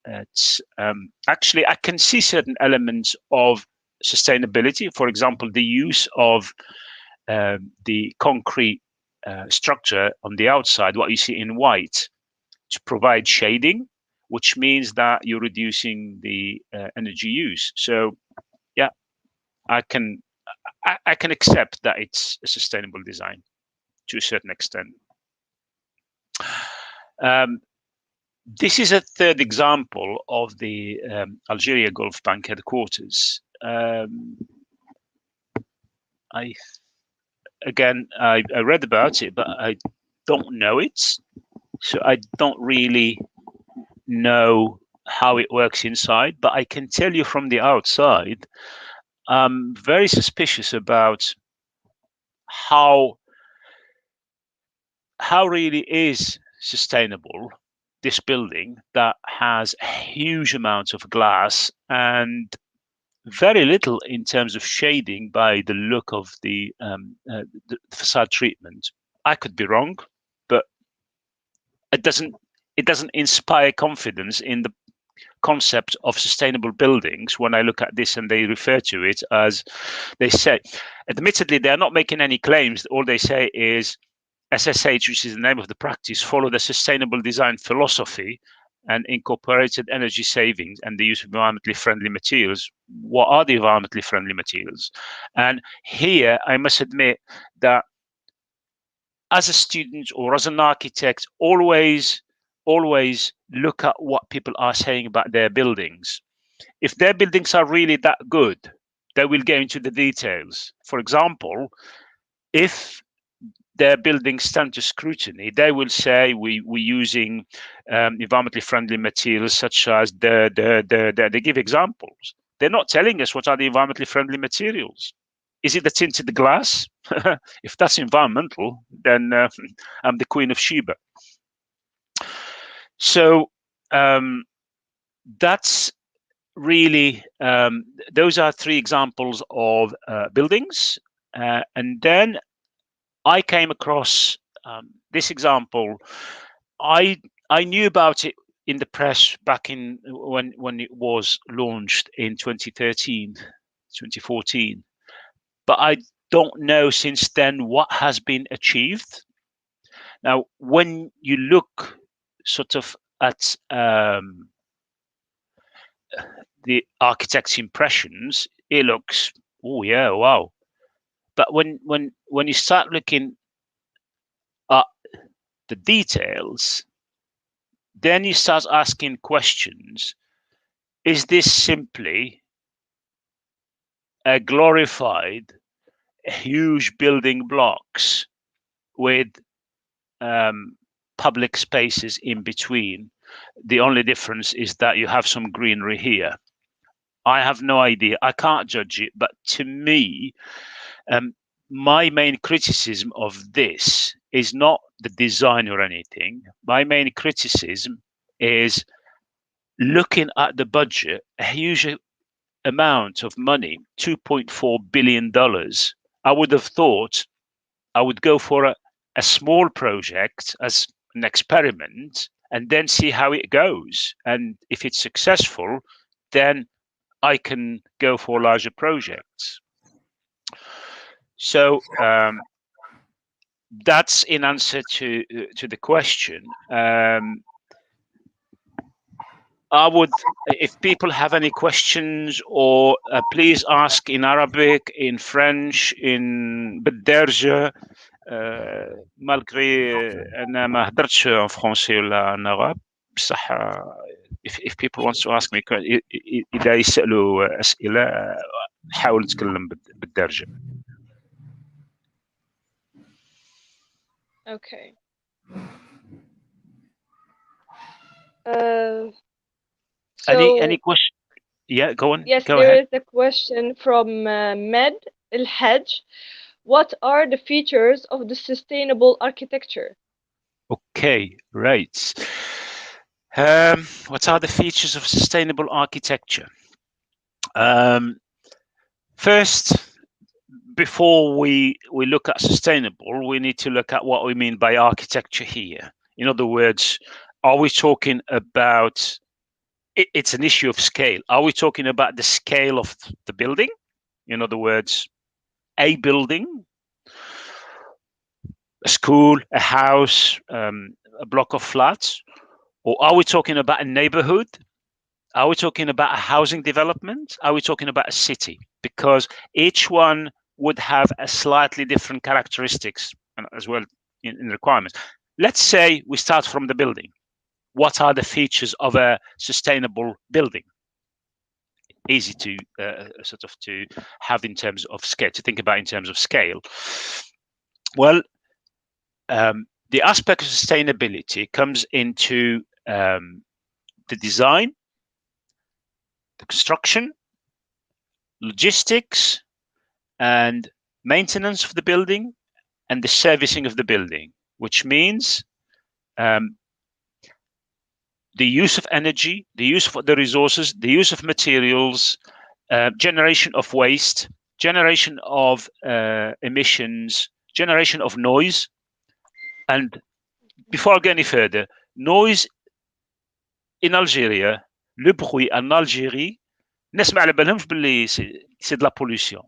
[SPEAKER 5] actually I can see certain elements of sustainability. For example, the use of the concrete structure on the outside, what you see in white, to provide shading, which means that you're reducing the energy use. So yeah, I can accept that it's a sustainable design to a certain extent. This is a third example of the Algeria Gulf Bank headquarters. I read about it, but I don't know it, so I don't really know how it works inside. But I can tell you from the outside, I'm very suspicious about how really is sustainable this building that has huge amounts of glass and very little in terms of shading by the look of the facade treatment. I could be wrong, but it doesn't inspire confidence in the concept of sustainable buildings when I look at this and they refer to it as, they say, admittedly, they are not making any claims. All they say is SSH, which is the name of the practice, follow the sustainable design philosophy and incorporated energy savings and the use of environmentally friendly materials. What are the environmentally friendly materials? And here I must admit that as a student or as an architect, always look at what people are saying about their buildings. If their buildings are really that good, they will go into the details. For example, if their buildings stand to scrutiny, they will say we're using environmentally friendly materials such as they give examples. They're not telling us what are the environmentally friendly materials. Is it the tinted glass? If that's environmental, then I'm the Queen of Sheba. So that's really, those are three examples of buildings. And then I came across this example. I knew about it in the press back in when it was launched in 2013, 2014. But I don't know since then what has been achieved. Now, when you look sort of at the architect's impressions, it looks, oh yeah, wow. But when you start looking at the details, then you start asking questions. Is this simply a glorified huge building blocks with public spaces in between? The only difference is that you have some greenery here. I have no idea. I can't judge it. But to me, my main criticism of this is not the design or anything. My main criticism is looking at the budget, a huge amount of money, $2.4 billion. I would have thought I would go for a small project as an experiment and then see how it goes. And if it's successful, then I can go for larger projects. So that's in answer to the question. I would, if people have any questions, or please ask in Arabic, in French, in بالدارجة. malgré أنا ما هدرتش en français ولا en arabe. بصح if people want to ask me, إذا يسألوا أسئلة حاول تتكلم بالدارجة.
[SPEAKER 3] Okay.
[SPEAKER 5] Any question? Yeah, go on.
[SPEAKER 3] Yes,
[SPEAKER 5] go
[SPEAKER 3] there
[SPEAKER 5] ahead.
[SPEAKER 3] is a question from Med El Hajj. What are the features of the sustainable architecture?
[SPEAKER 5] Okay, right. What are the features of sustainable architecture? First, before we look at sustainable, we need to look at what we mean by architecture here. In other words, are we talking about, it's an issue of scale. Are we talking about the scale of the building? In other words, a building, a school, a house, a block of flats? Or are we talking about a neighborhood? Are we talking about a housing development? Are we talking about a city? Because each one would have a slightly different characteristics as well in requirements. Let's say we start from the building. What are the features of a sustainable building? Easy to sort of to have in terms of scale, to think about in terms of scale. Well, the aspect of sustainability comes into the design, the construction, logistics, and maintenance of the building, and the servicing of the building, which means the use of energy, the use of the resources, the use of materials, generation of waste, generation of emissions, generation of noise. And before I go any further, noise in Algeria, le bruit en Algérie الناس ما على بالهمش باللي سي de la pollution.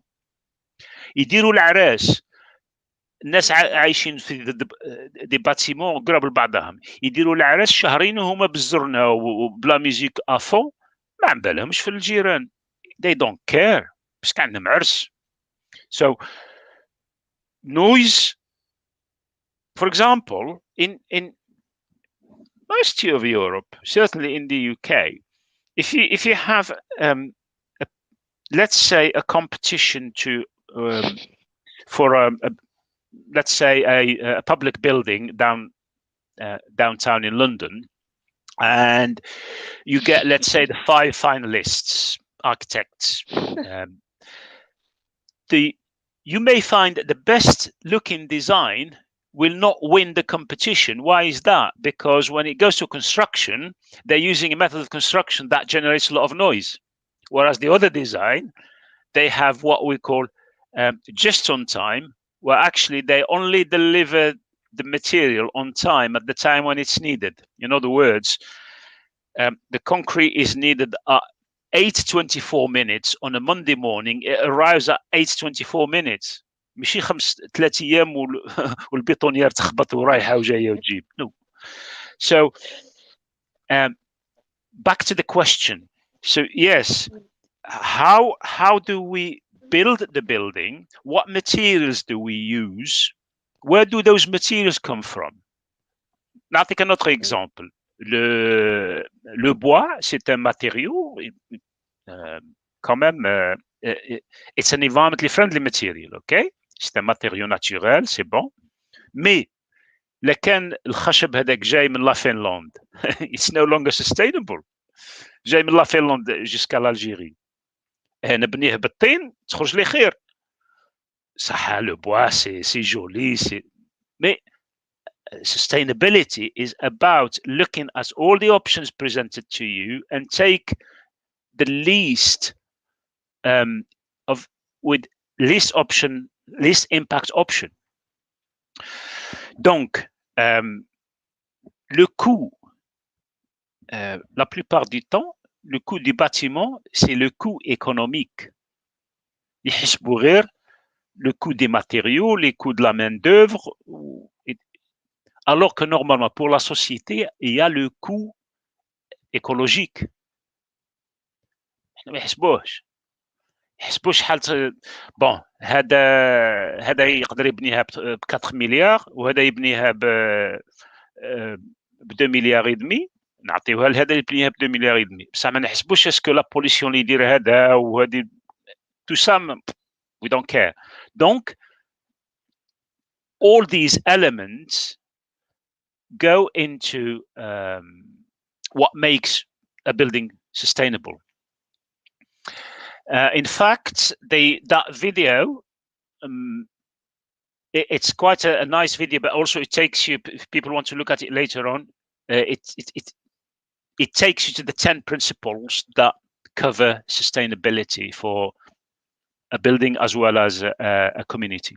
[SPEAKER 5] يديروا العراس، الناس عايشين في دي باتيمون قراب لبعضهم، يديروا العراس شهرين وهما بالزرنه وبلا ميوزيك افون، ما على بالهمش في الجيران. they don't care بس كان عندهم عرس. So noise, for example, in most of Europe, certainly in the UK, if you have let's say a competition to for let's say a public building downtown in London, and you get, let's say, the 5 finalists, architects. You may find that the best looking design will not win the competition. Why is that? Because when it goes to construction, they're using a method of construction that generates a lot of noise. Whereas the other design, they have what we call just on time, where actually they only deliver the material on time at the time when it's needed. In other words, the concrete is needed at 8:24 minutes on a Monday morning. It arrives at 8:24 minutes. ماشي 3 أيام والبيطونيير تخبط ورايحة وجاية وتجيب. No. So back to the question. So yes, how do we build the building? What materials do we use? Where do those materials come from? نعطيك un autre exemple. Le bois, c'est un matériau quand même, it's an environmentally friendly material, okay? C'est un matériau naturel, c'est bon. Mais لكن الخشب هذاك جاي من لا فنلند it's no longer sustainable. جاي من لا فنلند jusqu'à l'Algérie. نبنيه بالطين تخرج لي خير. صح le bois c'est joli, mais sustainability is about looking at all the options presented to you and take the least with least impact option. Donc le coût, la plupart du temps, le coût du bâtiment, c'est le coût économique. يحسبوا غير le coût des matériaux, les coûts de la main-d'œuvre, alors que normalement pour la société, il y a le coût écologique. ما يحسبوش شحال بون هذا يقدر يبنيها ب 4 مليار وهذا يبنيها ب 2 مليار ودمي، نعطيوها لهذا اللي يبنيها ب 2 مليار ودمي، بصح ما نحسبوش اسكو لا بوليسيون اللي يدير هذا وهذه تو سام we don't care. Donc all these elements go into what makes a building sustainable. In fact, that video, it's quite a nice video, but also it takes you, if people want to look at it later on, it takes you to the 10 principles that cover sustainability for a building as well as a community.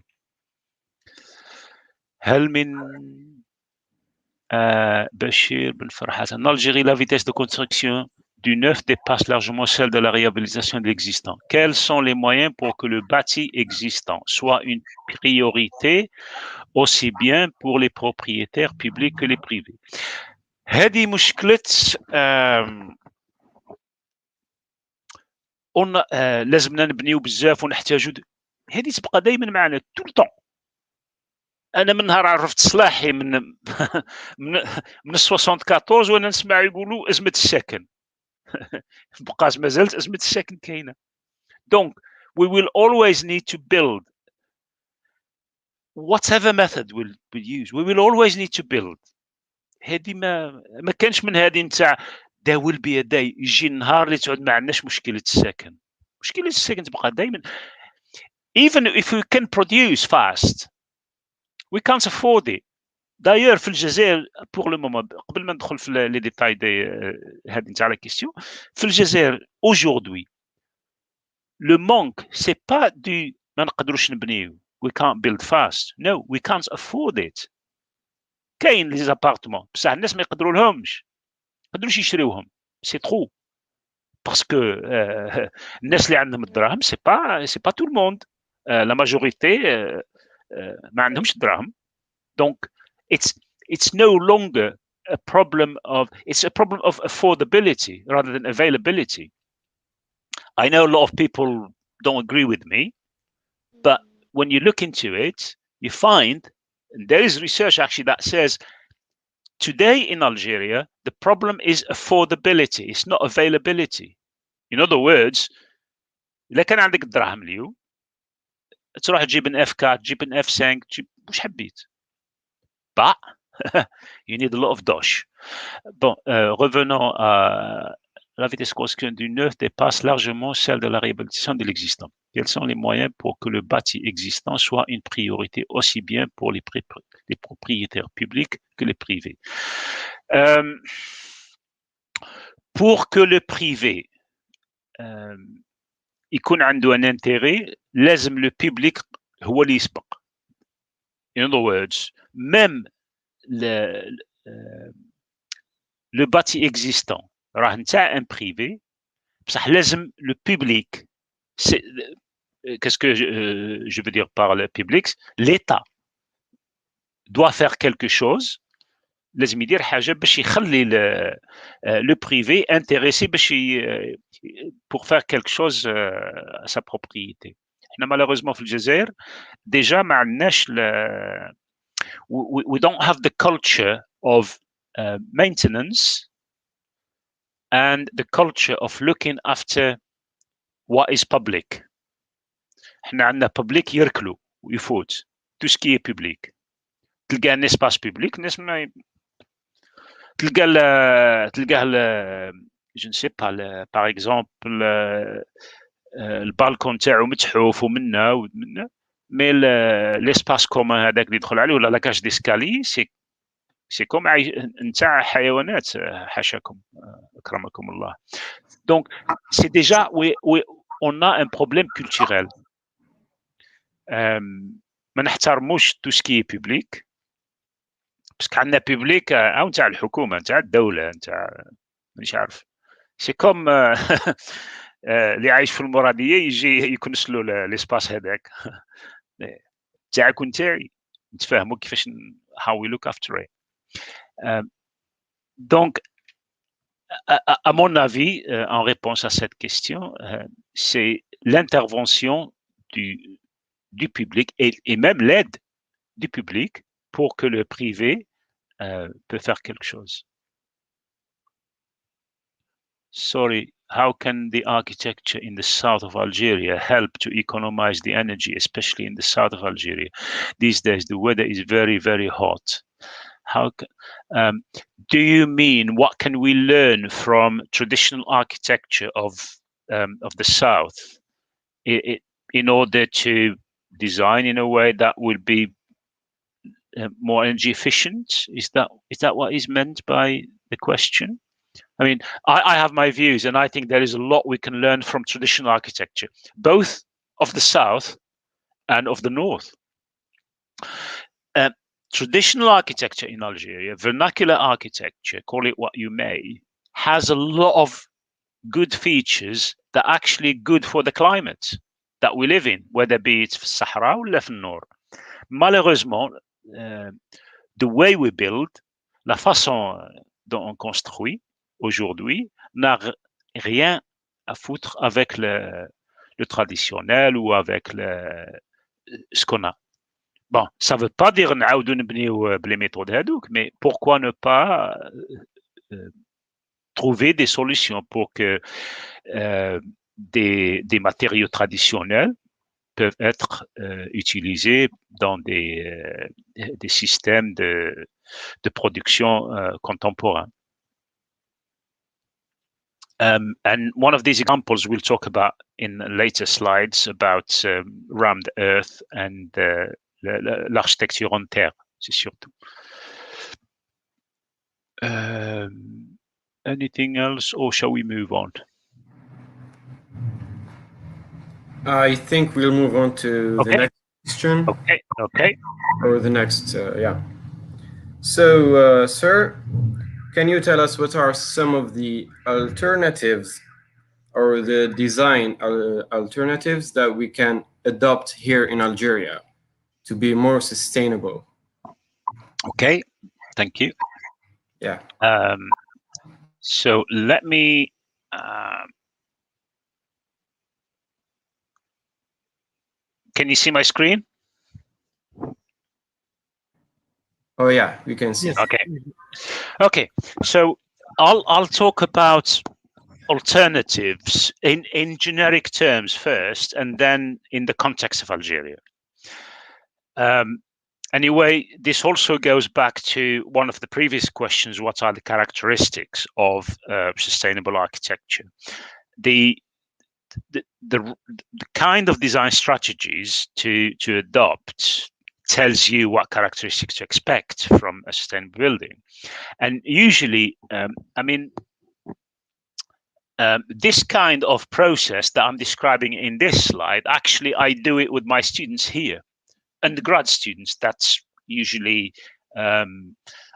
[SPEAKER 5] هل من بشير بن فرحات en Algérie la vitesse de construction du neuf dépasse largement celle de la réhabilitation de l'existant. Quels sont les moyens pour que le bâti existant soit une priorité aussi bien pour les propriétaires publics que les privés? هذه مشكلة لازمنا نبنيو بزاف ونحتاجو هذه تبقى دائما معنا طول الوقت. انا من نهار عرفت صلاحي من 74 وانا نسمع يقولوا ازمه السكن. بقى ما زالت ازمه السكن كاينه. Donc we will always need to build whatever method we'll use. We will always need to build. هذه ما كانش من هذه نتاع there will be a day يجي النهار اللي تعود ما عندناش مشكله السكن. مشكله السكن تبقى دائما. Even if we can produce fast, we can't afford it. D'ailleurs في الجزائر pour le moment قبل ما ندخل في les détails هذه نتاع la question, في الجزائر aujourd'hui le manque c'est pas du ما نقدروش نبنيو. We can't build fast. No, we can't afford it. كاين لي زابارتمون بصح الناس ما يقدروا لهمش، ما يقدروش يشريوهم، سي ترو باسكو الناس اللي عندهم الدراهم سي با تو الموند، لا ماجوريتي ما عندهمش الدراهم. دونك it's no longer a problem of affordability rather than availability. I know a lot of people don't agree with me, but when you look into it, you find, and there is research actually that says today in Algeria, the problem is affordability, it's not availability. In other words, إذا كان عندك الدراهم اليوم تروح تجيب ان F4 تجيب ان F5 تجيب واش حبيت. But you need a lot of dosh. Bon, revenons à la vitesse croissante du neuf dépasse largement celle de la réhabilitation de l'existant. Quels sont les moyens pour que le bâti existant soit une priorité aussi bien pour les propriétaires publics que les privés? Pour que le privé يكون عنده un intérêt, لازم le public هو اللي يسبق. In other words, même le bâti existant راه نتاع un privé بصح لازم le public, qu'est-ce que je veux dire par le public, l'État doit faire quelque chose, لازم يدير حاجه باش يخلي le privé intéressé باش pour faire quelque chose à sa propriété. احنا malheureusement في الجزائر déjà ما عندناش we don't have the culture of maintenance and the culture of looking after what is public. احنا عندنا public يركلوا ويفوت tout ce qui est public. تلقى un espace public الناس ما تلقاه je ne sais pas par exemple البالكون تاعو متحوف ومنه ومنه مي ليسباس كومون هذاك اللي يدخل عليه ولا لاكاج ديسكالي سي كوم نتاع حيوانات حاشاكم اكرمكم الله. دونك سي ديجا on a un problème culturel. ما نحترموش تو سكي بوبليك باسكو عندنا بوبليك او نتاع الحكومه نتاع الدوله نتاع مانيش عارف سي كوم اللي عايش في المراديه يجي يكنس له ليسباس هذاك تاعك ونتاعي نتفاهموا كيفاش how we look after it. Donc à mon avis en réponse à cette question c'est l'intervention du public et même l'aide du public pour que le privé peut faire quelque chose. Sorry, how can the architecture in the south of Algeria help to economize the energy, especially in the south of Algeria? These days, the weather is very, very hot. How do you mean what can we learn from traditional architecture of the south in order to design in a way that will be more energy efficient? Is that what is meant by the question? I mean, I have my views, and I think there is a lot we can learn from traditional architecture, both of the south and of the north. Traditional architecture in Algeria, vernacular architecture, call it what you may, has a lot of good features that are actually good for the climate that we live in, whether be it Sahara or Lefnor. Malheureusement, the way we build, la façon dont on construit aujourd'hui n'a rien à foutre avec le traditionnel ou avec ce qu'on a. Bon, ça veut pas dire نعاودو نبنيو بلي méthodes هذوك, mais pourquoi ne pas trouver des solutions pour que des matériaux traditionnels peuvent être utilisés dans des systèmes de production contemporains. And one of these examples we'll talk about in later slides about rammed earth and l'architecture en terre, c'est surtout. Anything else, or shall we move on?
[SPEAKER 2] I think we'll move on to the next question.
[SPEAKER 5] Okay.
[SPEAKER 2] Or the next, yeah. So, sir, can you tell us what are some of the alternatives or the design alternatives that we can adopt here in Algeria to be more sustainable?
[SPEAKER 5] Okay, thank you.
[SPEAKER 2] Yeah.
[SPEAKER 5] So let me can you see my screen?
[SPEAKER 2] Oh yeah, we can see.
[SPEAKER 1] Yes.
[SPEAKER 5] Okay. So I'll talk about alternatives in generic terms first, and then in the context of Algeria. Anyway, this also goes back to one of the previous questions: what are the characteristics of sustainable architecture? The kind of design strategies to adopt tells you what characteristics to expect from a sustainable building. And usually, this kind of process that I'm describing in this slide, actually, I do it with my students here, undergrad students. That's usually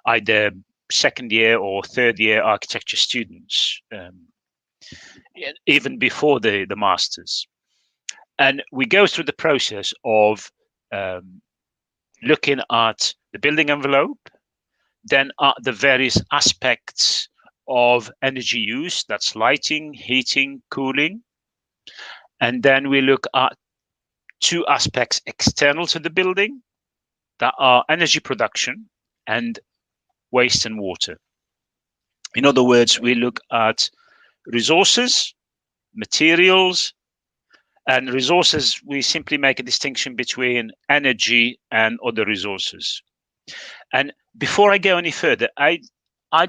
[SPEAKER 5] either second year or third year architecture students, even before the masters. And we go through the process of looking at the building envelope, then at the various aspects of energy use, that's lighting, heating, cooling. And then we look at two aspects external to the building, that are energy production and waste and water. In other words, we look at resources, materials, and resources, we simply make a distinction between energy and other resources. And before I go any further, I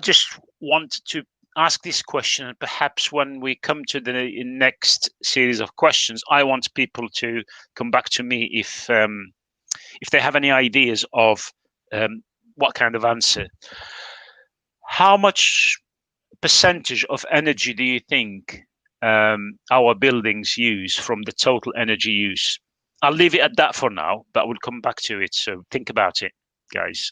[SPEAKER 5] just want to ask this question, and perhaps when we come to the next series of questions, I want people to come back to me if they have any ideas of what kind of answer. How much percentage of energy do you think our buildings use from the total energy use? I'll leave it at that for now, but we'll come back to it. So think about it, guys.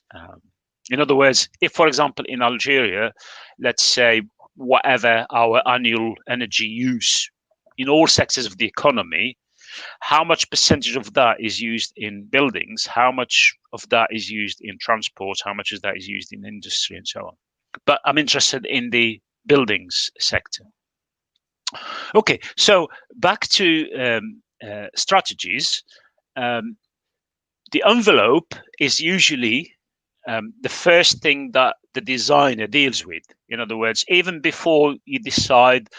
[SPEAKER 5] In other words, if, for example, in Algeria, let's say whatever our annual energy use in all sectors of the economy, how much percentage of that is used in buildings? How much of that is used in transport? How much of that is used in industry and so on? But I'm interested in the buildings sector. Okay, so back to strategies. The envelope is usually the first thing that the designer deals with. In other words, even before you decide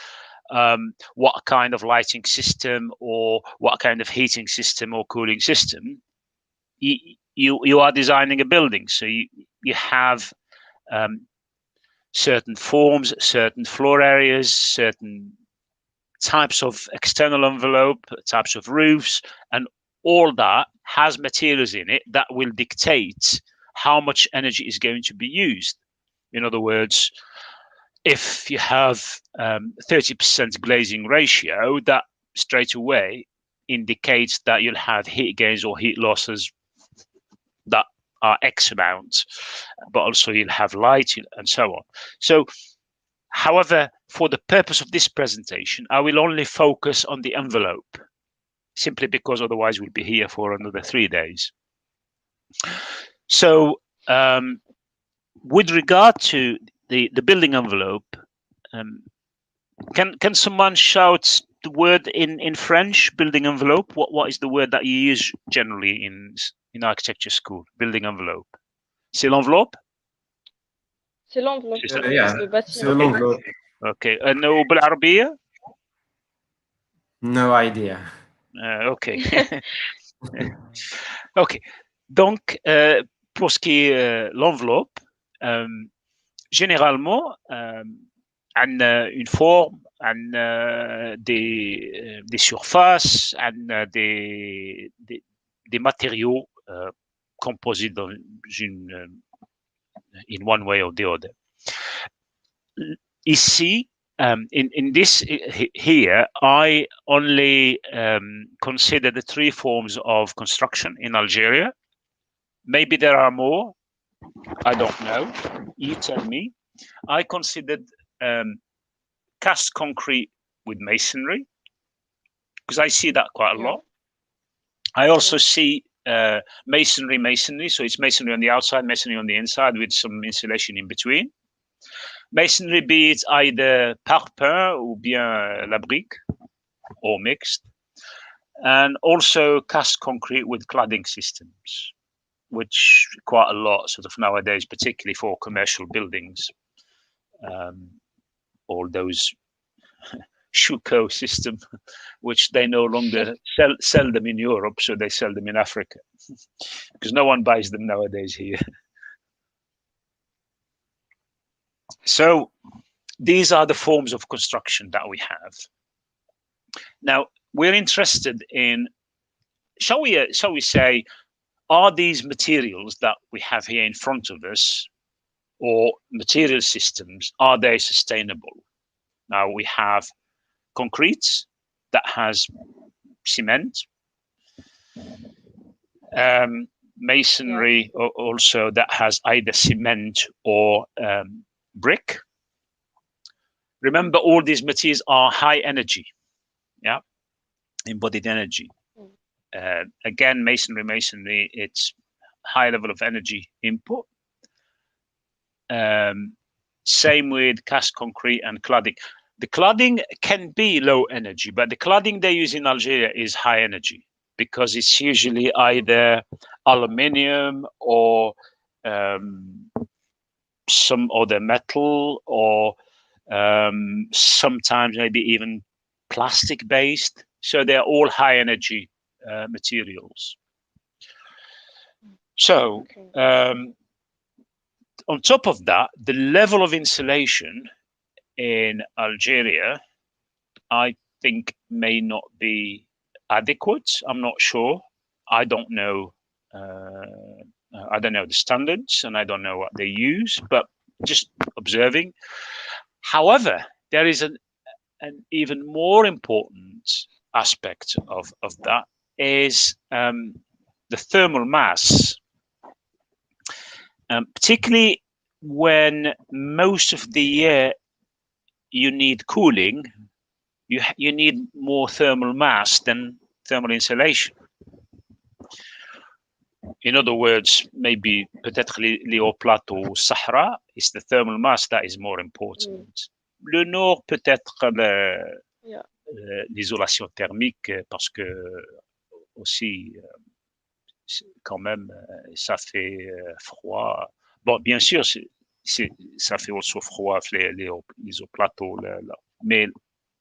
[SPEAKER 5] what kind of lighting system or what kind of heating system or cooling system, you are designing a building. So you have certain forms, certain floor areas, certain types of external envelope, types of roofs, and all that has materials in it that will dictate how much energy is going to be used. In other words, if you have 30% glazing ratio, that straight away indicates that you'll have heat gains or heat losses that are X amount, but also you'll have light and so on. So, however, for the purpose of this presentation, I will only focus on the envelope, simply because otherwise we'll be here for another 3 days. So, with regard to the building envelope, can someone shout the word in French, building envelope? What is the word that you use generally in architecture school? Building envelope. C'est l'enveloppe?
[SPEAKER 3] C'est l'enveloppe.
[SPEAKER 2] Yeah, c'est l'enveloppe.
[SPEAKER 5] Okay. And بالعربية?
[SPEAKER 2] No idea.
[SPEAKER 5] Okay. Okay. Donc, pour ce qui est l'enveloppe, généralement, عندنا une forme, عندنا des surfaces, عندنا des matériaux composés dans in one way or the other. Ici, in this here, I only consider the 3 forms of construction in Algeria. Maybe there are more, I don't know. You tell me. I considered cast concrete with masonry, because I see that quite a lot. I also see masonry, so it's masonry on the outside, masonry on the inside with some insulation in between. Masonry, be it either parpaing or bien la brique, or mixed. And also cast concrete with cladding systems, which quite a lot sort of nowadays, particularly for commercial buildings. All those Schuko system, which they no longer sell them in Europe, so they sell them in Africa, because no one buys them nowadays here. So these are the forms of construction that we have. Now we're interested in, shall we say, are these materials that we have here in front of us, or material systems, are they sustainable? Now we have concrete that has cement, masonry also that has either cement or brick. Remember, all these materials are high energy, embodied energy. Again, masonry, it's high level of energy input. Same with cast concrete and cladding. The cladding can be low energy, but the cladding they use in Algeria is high energy, because it's usually either aluminium or some other metal, or sometimes maybe even plastic based. So they're all high energy materials. So on top of that, the level of insulation in Algeria, I think, may not be adequate. I'm not sure. I don't know. I don't know the standards, and I don't know what they use, but just observing. However, there is an even more important aspect of that is the thermal mass, particularly when most of the year you need cooling, you need more thermal mass than thermal insulation. In other words, maybe peut-être les hauts plateaux Sahara, it's the thermal mass that is more important. Le nord, peut-être l'isolation thermique, parce que aussi, quand même, ça fait froid. Bon, bien sûr, ça fait aussi froid les hauts plateaux, mais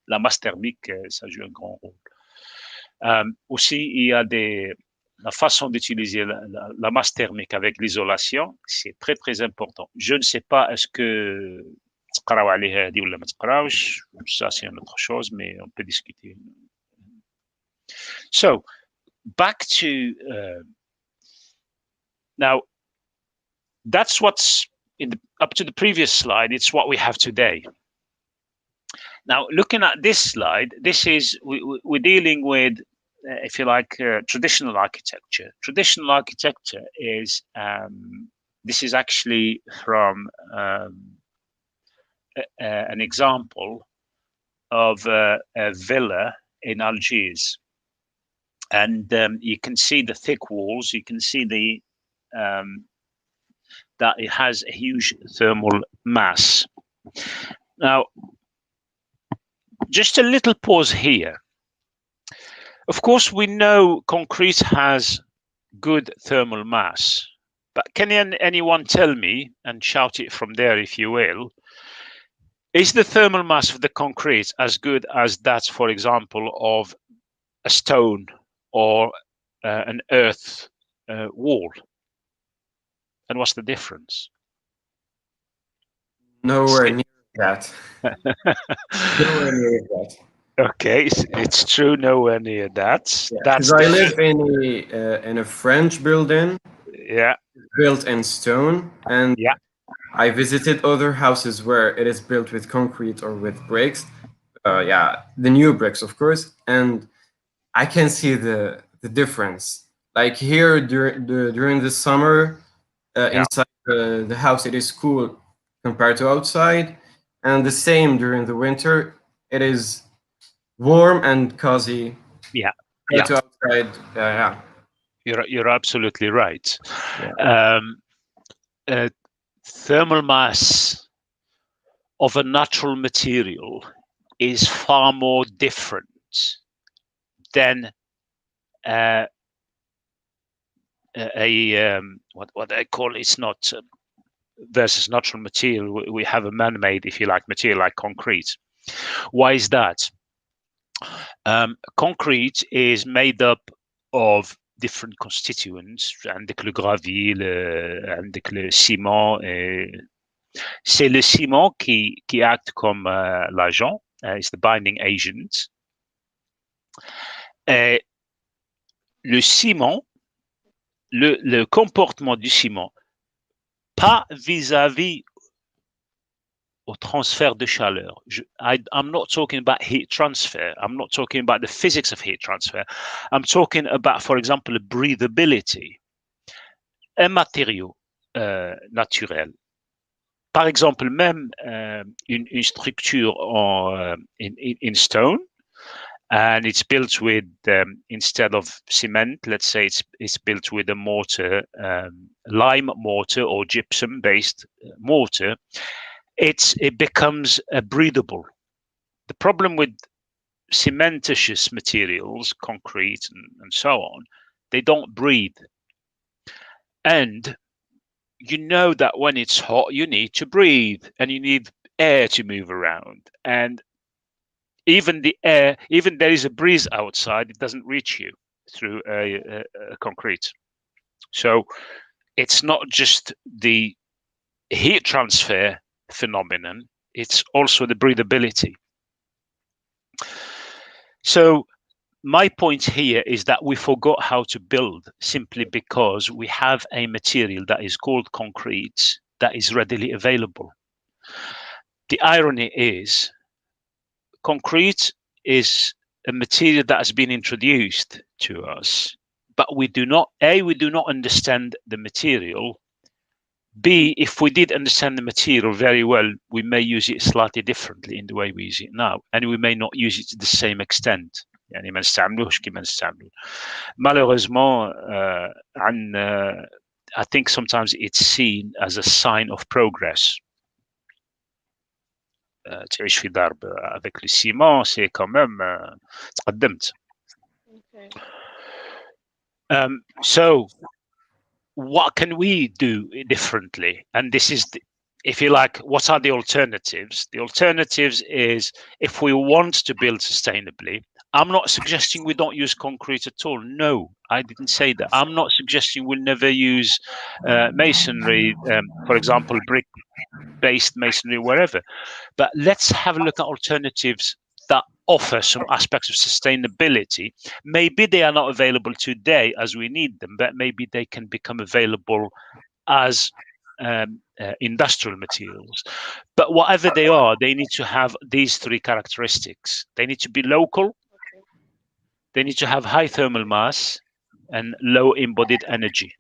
[SPEAKER 5] la masse thermique, ça joue un grand rôle. Aussi, il y a la façon d'utiliser la masse thermique avec l'isolation, c'est très, très important. Je ne sais pas, est-ce que تقراو عليه هذه ولا ما تقراوش, ça c'est une autre chose, mais on peut discuter. So, back to, now, that's what's up to the previous slide, it's what we have today. Now, looking at this slide, this is, we're dealing with, if you like, traditional architecture. Traditional architecture is, this is actually from an example of a villa in Algiers. And you can see the thick walls, you can see that it has a huge thermal mass. Now, just a little pause here. Of course, we know concrete has good thermal mass, but can anyone tell me, and shout it from there if you will, is the thermal mass of the concrete as good as that, for example, of a stone or an earth wall? And what's the difference?
[SPEAKER 2] Nowhere near that. Nowhere near that.
[SPEAKER 5] Okay, it's true, nowhere near that.
[SPEAKER 2] Yeah,
[SPEAKER 5] That's
[SPEAKER 2] I live in a French building.
[SPEAKER 5] Yeah.
[SPEAKER 2] Built in stone, and
[SPEAKER 5] yeah,
[SPEAKER 2] I visited other houses where it is built with concrete or with bricks. Yeah, the new bricks, of course, and I can see the difference. Like here during the summer, inside the house, it is cool compared to outside, and the same during the winter. It is warm and cozy.
[SPEAKER 5] Yeah,
[SPEAKER 2] compared to outside. Yeah.
[SPEAKER 5] You're absolutely right. Thermal mass of a natural material is far more different than what I call it's not versus natural material. We have a man-made, if you like, material like concrete. Why is that? Concrete is made up of different constituents. عندك le gravier, عندك le ciment. C'est le ciment qui acte comme l'agent. It's the binding agent. Le ciment, le comportement du ciment, pas vis-à-vis au transfert de chaleur. I'm not talking about heat transfer. I'm not talking about the physics of heat transfer. I'm talking about, for example, the breathability. Un matériau naturel. Par exemple, même une structure in stone, and it's built with, instead of cement, let's say it's built with a mortar, lime mortar or gypsum-based mortar, it becomes breathable. The problem with cementitious materials, concrete and so on, they don't breathe. And you know that when it's hot, you need to breathe and you need air to move around. And even the air, even there is a breeze outside, it doesn't reach you through a concrete. So it's not just the heat transfer phenomenon, it's also the breathability. So my point here is that we forgot how to build simply because we have a material that is called concrete that is readily available. The irony is, concrete is a material that has been introduced to us, but we do not understand the material. B, if we did understand the material very well, we may use it slightly differently in the way we use it now, and we may not use it to the same extent. يعني ما نستعملوش كما نستعملوه. Malheureusement, I think sometimes it's seen as a sign of progress. تعيش في دار avec le ciment, c'est quand même تقدمت.
[SPEAKER 3] Okay.
[SPEAKER 5] So what can we do differently? And this is, if you like, what are the alternatives? The alternatives is, if we want to build sustainably, I'm not suggesting we don't use concrete at all. No, I didn't say that. I'm not suggesting we'll never use masonry, for example, brick-based masonry, wherever. But let's have a look at alternatives that offer some aspects of sustainability. Maybe they are not available today as we need them, but maybe they can become available as industrial materials. But whatever they are, they need to have these three characteristics. They need to be local, they need to have high thermal mass, and low embodied energy.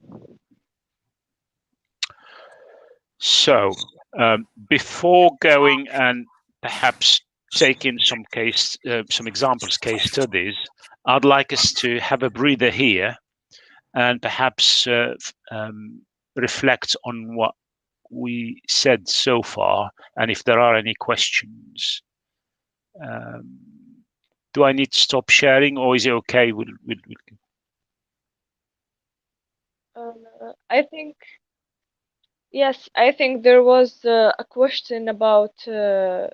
[SPEAKER 5] So before going and perhaps taking some examples, case studies, I'd like us to have a breather here and perhaps reflect on what we said so far, and if there are any questions. Do I need to stop sharing, or is it okay?
[SPEAKER 3] I think, yes, I think there was a question about the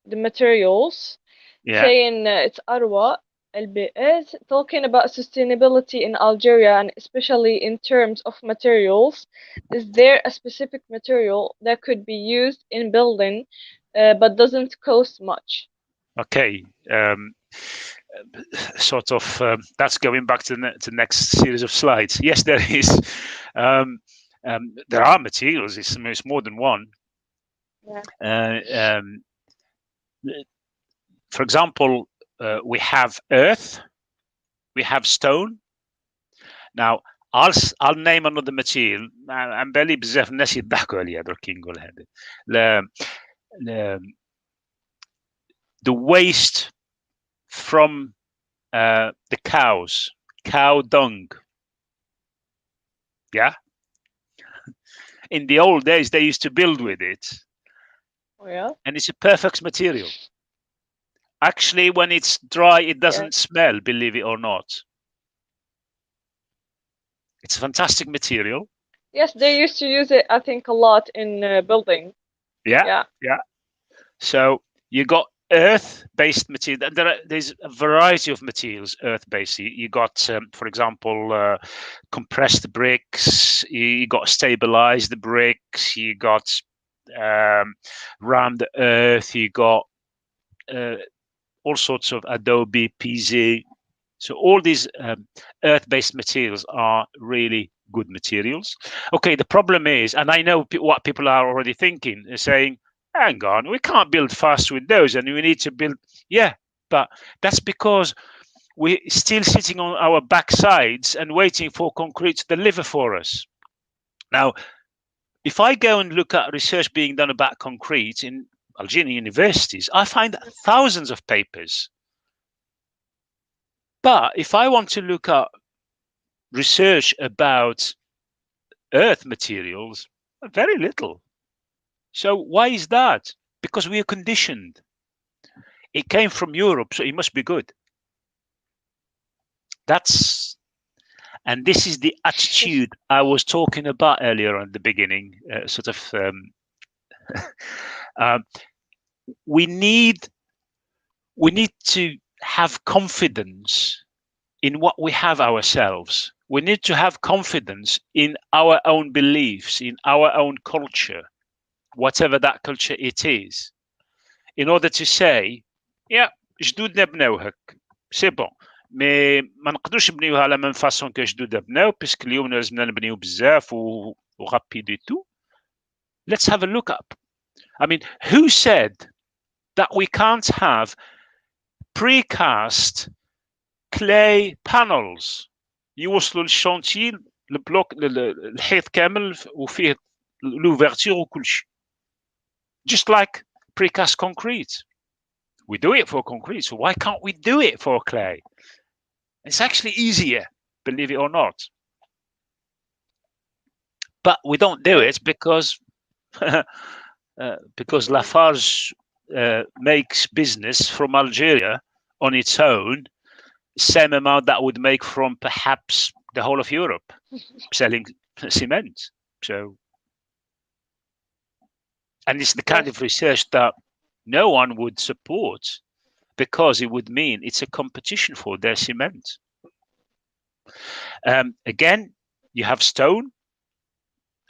[SPEAKER 3] materials, saying it's Arwa Al-Bi'az, talking about sustainability in Algeria, and especially in terms of materials. Is there a specific material that could be used in building but doesn't cost much?
[SPEAKER 5] Okay, sort of that's going back to the next series of slides. Yes, there is. There are materials. It's more than one.
[SPEAKER 3] Yeah.
[SPEAKER 5] For example, we have earth, we have stone. Now, I'll name another material. عم بالي بزاف الناس يضحكوا عليا درك كي نقول هذا. The waste from the cow dung. Yeah. In the old days, they used to build with it.
[SPEAKER 3] Oh, yeah.
[SPEAKER 5] And it's a perfect material. Actually, when it's dry, it doesn't smell, believe it or not. It's a fantastic material.
[SPEAKER 3] Yes, they used to use it, I think, a lot in building.
[SPEAKER 5] Yeah. So you got earth-based material. There's a variety of materials, earth-based. You got, for example, compressed bricks. You got stabilized bricks. You got rammed earth. You got all sorts of adobe, PZ. So all these earth-based materials are really good materials. Okay, the problem is, and I know what people are already thinking, they're saying, hang on, we can't build fast with those and we need to build, yeah, but that's because we're still sitting on our backsides and waiting for concrete to deliver for us. Now, if I go and look at research being done about concrete in Algerian universities, I find thousands of papers. But if I want to look at research about earth materials, very little. So why is that? Because we are conditioned. It came from Europe, so it must be good. And this is the attitude I was talking about earlier at the beginning, we need to have confidence in what we have ourselves. We need to have confidence in our own beliefs, in our own culture, whatever that culture it is, in order to say, yeah, جدودنا بناو هك, c'est bon. مي ما نقدروش نبنيوها على من فاسون كجدودنا بناو, باسكو اليوم لازمنا نبنيو بزاف و غابيدو تو. Let's have a look up. I mean, who said that we can't have precast clay panels يوصلوا للشانتيي البلوك الحيط كامل وفيه l'ouverture وكل شيء, just like precast concrete. We do it for concrete, so why can't we do it for clay? It's actually easier, believe it or not. But we don't do it because Lafarge makes business from Algeria on its own, same amount that would make from perhaps the whole of Europe selling cement. So, and it's the kind of research that no one would support, because it would mean it's a competition for their cement. Again, you have stone.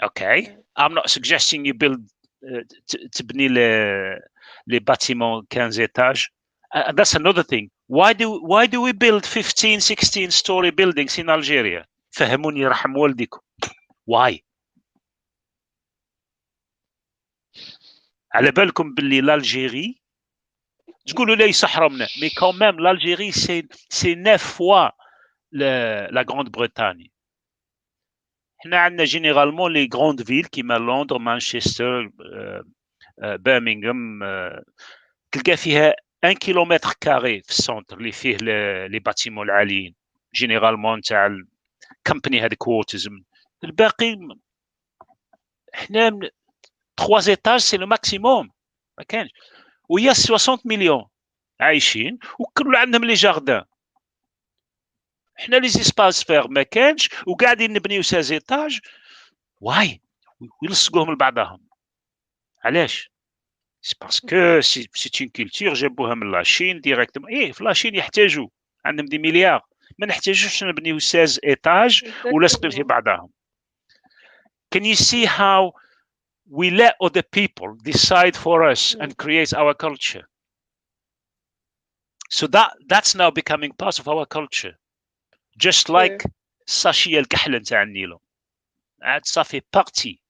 [SPEAKER 5] Okay, I'm not suggesting you build تبني les bâtiments 15 étages. And that's another thing. Why do we build 15, 16-story buildings in Algeria? فهموني رحم والديكم. Why? على بالكم باللي l'Algérie تقولوا لي يسحرمنا, mais quand même l'Algérie c'est 9 fois la Grande-Bretagne. احنا عندنا généralement les grandes villes كيما لندن, مانشستر, برمنغهام, تلقى فيها 1 كيلومتر كاري في السنتر اللي فيه لي باتيمون العاليين, جينيرالمون تاع الكومباني هاد كوارترز. الباقي احنا 3 ايتاج سي لو ماكسيموم, ما كانش. وهي 60 مليون عايشين وكل عندهم لي جاردان. احنا لي سباس فير ما كانش وقاعدين نبنيو 16 ايتاج. واي ويلصقوهم لبعضهم. علاش؟ سي باسكو سي اون كولتور جابوها من لاشين ديريكتوم. ايه في لاشين يحتاجوا, عندهم دي مليار, ما نحتاجوش نبنيو 16 ايتاج ولاصقين في بعضهم. Can you see how we let other people decide for us and create our culture? So that's now becoming part of our culture. Just like ساشي الكحل نتاع النيلو. عاد صافي بارتي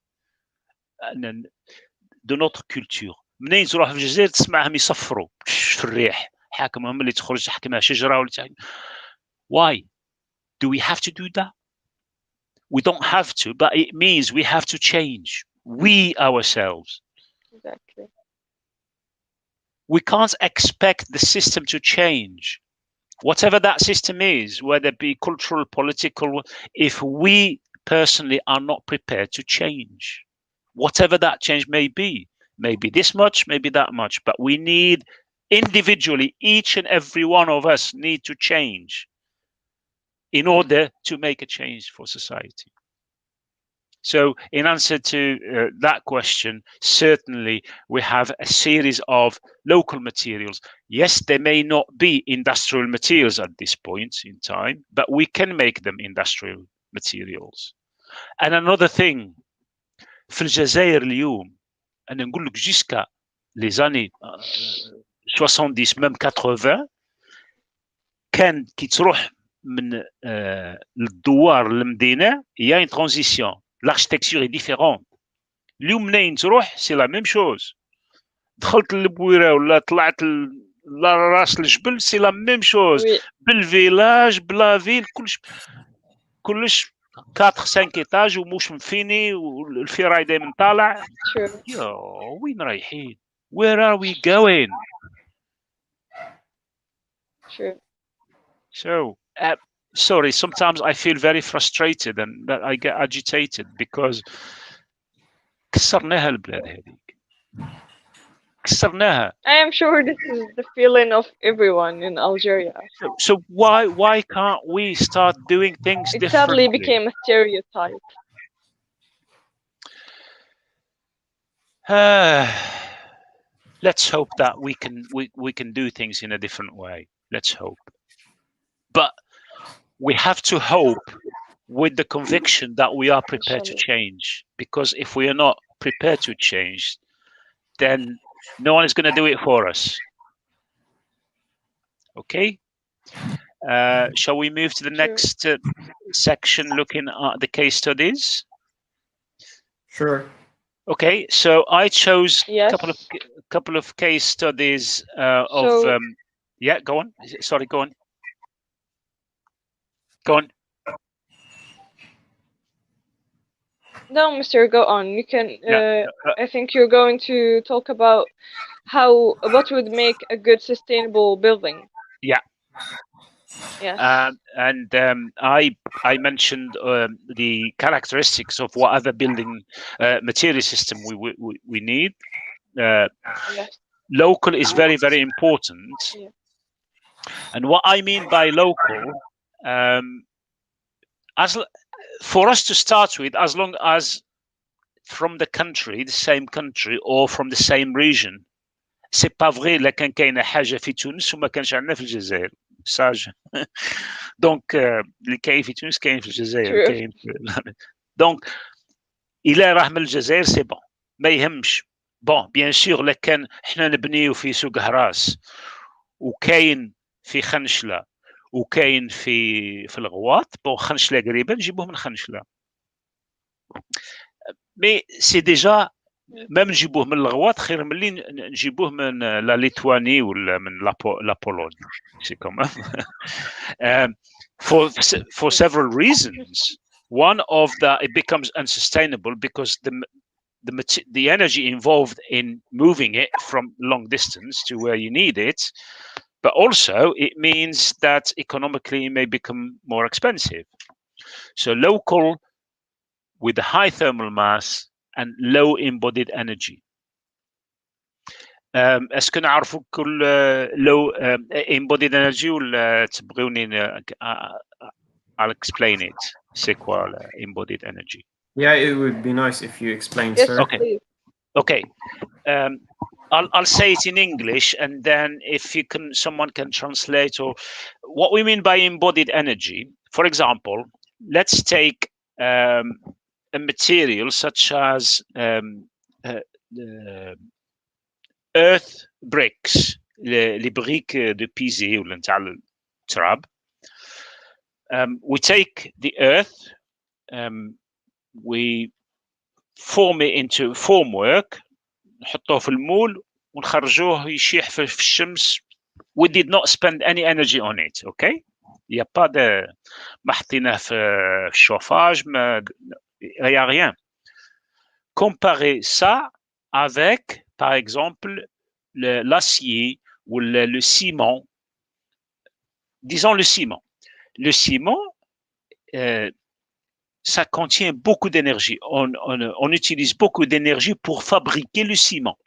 [SPEAKER 5] de notre culture. منين تروح في الجزائر تسمعهم يصفروا في الريح, حاكمهم اللي تخرج تحكمها شجره ولا. Why do we have to do that? We don't have to, but it means we have to change. We ourselves.
[SPEAKER 3] Exactly.
[SPEAKER 5] We can't expect the system to change. Whatever that system is, whether it be cultural, political, if we personally are not prepared to change, whatever that change may be this much, maybe that much, but we need individually, each and every one of us need to change in order to make a change for society. So in answer to that question, certainly we have a series of local materials. Yes, there may not be industrial materials at this point in time, but we can make them industrial materials. And another thing, في الجزائر اليوم أنا نقول لك jusqu'à les années 70 même 80 كان كي تروح من الدوار للمدينة il y a une transition. L'architecture est différente. اليوم منين تروح سي لا ميم شوز. دخلت للبويره ولا طلعت لراس الجبل سي لا ميم شوز. بالفيلاج بلا فيل كلش 4 5 ايطاج ومش مفيني والفراي دائما طالع. يو وين رايحين؟ Where are we going?
[SPEAKER 3] Sure.
[SPEAKER 5] So sorry, sometimes I feel very frustrated and that I get agitated because كسرناها البلاد هذيك. كسرناها.
[SPEAKER 3] I am sure this is the feeling of everyone in Algeria.
[SPEAKER 5] So why can't we start doing things differently?
[SPEAKER 3] It sadly became a stereotype.
[SPEAKER 5] Let's hope that we can do things in a different way. Let's hope. But we have to hope with the conviction that we are prepared to change, because if we are not prepared to change, then no one is going to do it for us. Okay? Shall we move to the next section looking at the case studies?
[SPEAKER 2] Sure.
[SPEAKER 5] Okay, so I chose a couple of case studies yeah, go on. Sorry, go on. Go on.
[SPEAKER 3] No, Mr. Go on. You can. I think you're going to talk about what would make a good sustainable building.
[SPEAKER 5] Yeah.
[SPEAKER 3] Yes.
[SPEAKER 5] And I mentioned the characteristics of what other building material system we need.
[SPEAKER 3] Yes.
[SPEAKER 5] Local is very, very important.
[SPEAKER 3] Yeah.
[SPEAKER 5] And what I mean by local, for us to start with, as long as from the country, the same country, or from the same region. C'est pas vrai لا كان كاينه حاجه في تونس وما كانش عندنا في الجزائر. ساج. دونك اللي كاين في تونس كاين في الجزائر كاين دونك الى راه من الجزائر سي بون ما يهمش. بون بيان سور لا كان احنا نبنيو في سوق هراس وكاين في خنشله وكاين في الغواط، بون خنشله قريبه نجيبوه من خنشله. مي سي ديجا ما نجيبوه من الغواط خير من اللي نجيبوه من لا ليتواني ولا من لا بولون. سي كومون for several reasons. One of that, it becomes unsustainable because the energy involved in moving it from long distance to where you need it, but also it means that economically it may become more expensive. So local with a high thermal mass and low embodied energy. اسكو نعرفوا كل low embodied energy ولا تبغوني I'll explain it. C'est quoi la embodied energy?
[SPEAKER 2] Yeah, it would be nice if you explain,
[SPEAKER 3] yes,
[SPEAKER 2] sir.
[SPEAKER 5] Okay. Okay. I'll say it in English, and then if someone can translate, or what we mean by embodied energy. For example, let's take a material such as earth bricks, les briques de Pizé ou نتاع التراب. We take the earth, we form it into formwork, نحطوه في المول ونخرجوه يشيح في الشمس. We did not spend any energy on it, okay? Il n'y a pas de ما حطيناه في الشوفاج il n'y a rien. Comparez ça avec, par exemple, l'acier ou le ciment. Disons le ciment. Le ciment, ça contient beaucoup d'énergie. On utilise beaucoup d'énergie pour fabriquer le ciment.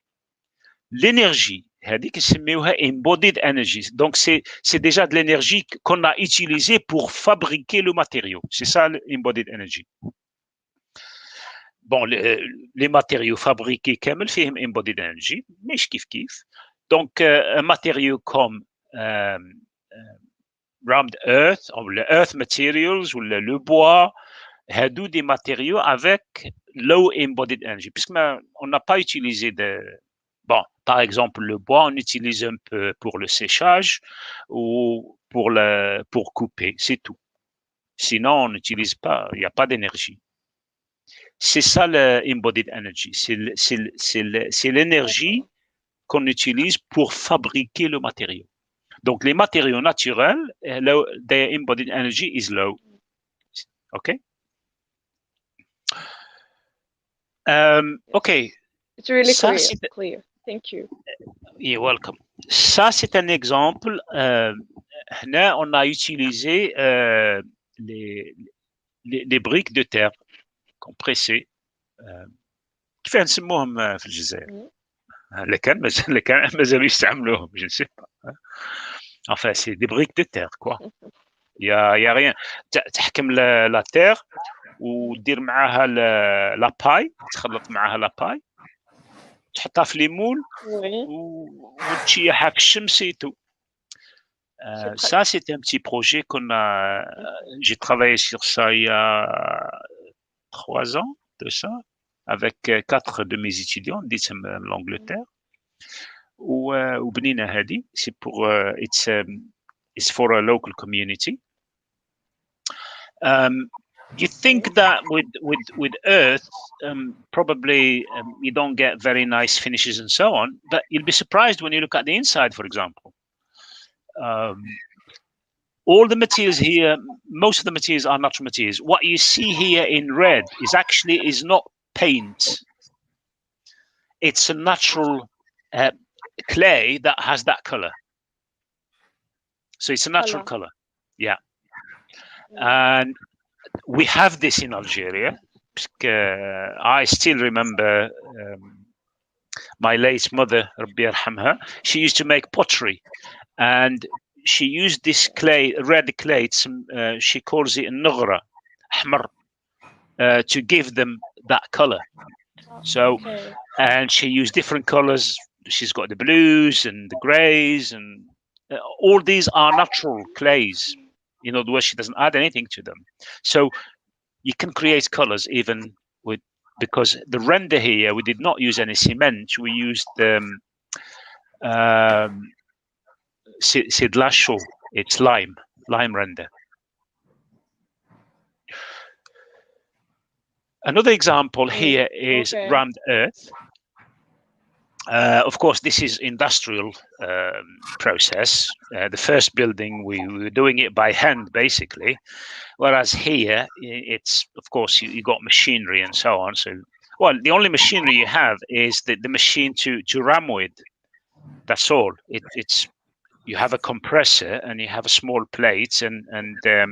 [SPEAKER 5] L'énergie, embodied energy. Donc, c'est déjà de l'énergie qu'on a utilisée pour fabriquer le matériau. C'est ça l'embodied energy. Bon, les matériaux fabriqués, كامل فيهم embodied energy, مش كيف كيف. Donc, un matériau comme rammed earth, ou le earth materials, ou le bois, هادو des matériaux avec low embodied energy, puisqu'on n'a pas utilisé de... Bon, par exemple, le bois, on utilise un peu pour le séchage ou pour couper, c'est tout. Sinon, on n'utilise pas, il n'y a pas d'énergie. C'est ça l'embodied energy, c'est l'énergie qu'on utilise pour fabriquer le matériau. Donc, les matériaux naturels, their embodied energy is low. OK? OK.
[SPEAKER 3] It's really
[SPEAKER 5] Ça,
[SPEAKER 3] clear. Thank you.
[SPEAKER 5] You're welcome. Ça, c'est un exemple. Là, on a utilisé les briques de terre compressées. كيف نسموهم في الجزائر؟ لكان مازالوا يستعملوهم, je ne sais pas. Enfin, c'est des briques de terre, quoi. Il y a rien. تحكم la terre ودير معاها la paille, تخلط معاها la paille. تحطها في لي مول وتشيحها في الشمس et tout. Ça, c'est un petit projet j'ai travaillé sur ça il y a 3 ans de ça, avec 4 de mes étudiants ديتهم l'Angleterre. وبنينا هذه, c'est pour it's for a local community. You think that with earth, probably you don't get very nice finishes and so on, but you'll be surprised when you look at the inside, for example. All the materials here, most of the materials are natural materials. What you see here in red is not paint. It's a natural clay that has that color. So it's a natural color. Yeah. And we have this in Algeria. I still remember my late mother, Rabbi yarhamha, she used to make pottery, and she used this clay, red clay, she calls it nughra, ahmar, to give them that color. So, and she used different colors. She's got the blues and the grays, and all these are natural clays. In other words, she doesn't add anything to them. So you can create colors even with, because the render here, we did not use any cement. We used c'est de la chaux. It's lime render. Another example here is rammed earth. Of course, this is industrial process. The first building, we were doing it by hand, basically. Whereas here, it's, of course, you got machinery and so on. So, well, the only machinery you have is the machine to ram with. That's all. It's you have a compressor and you have a small plate and a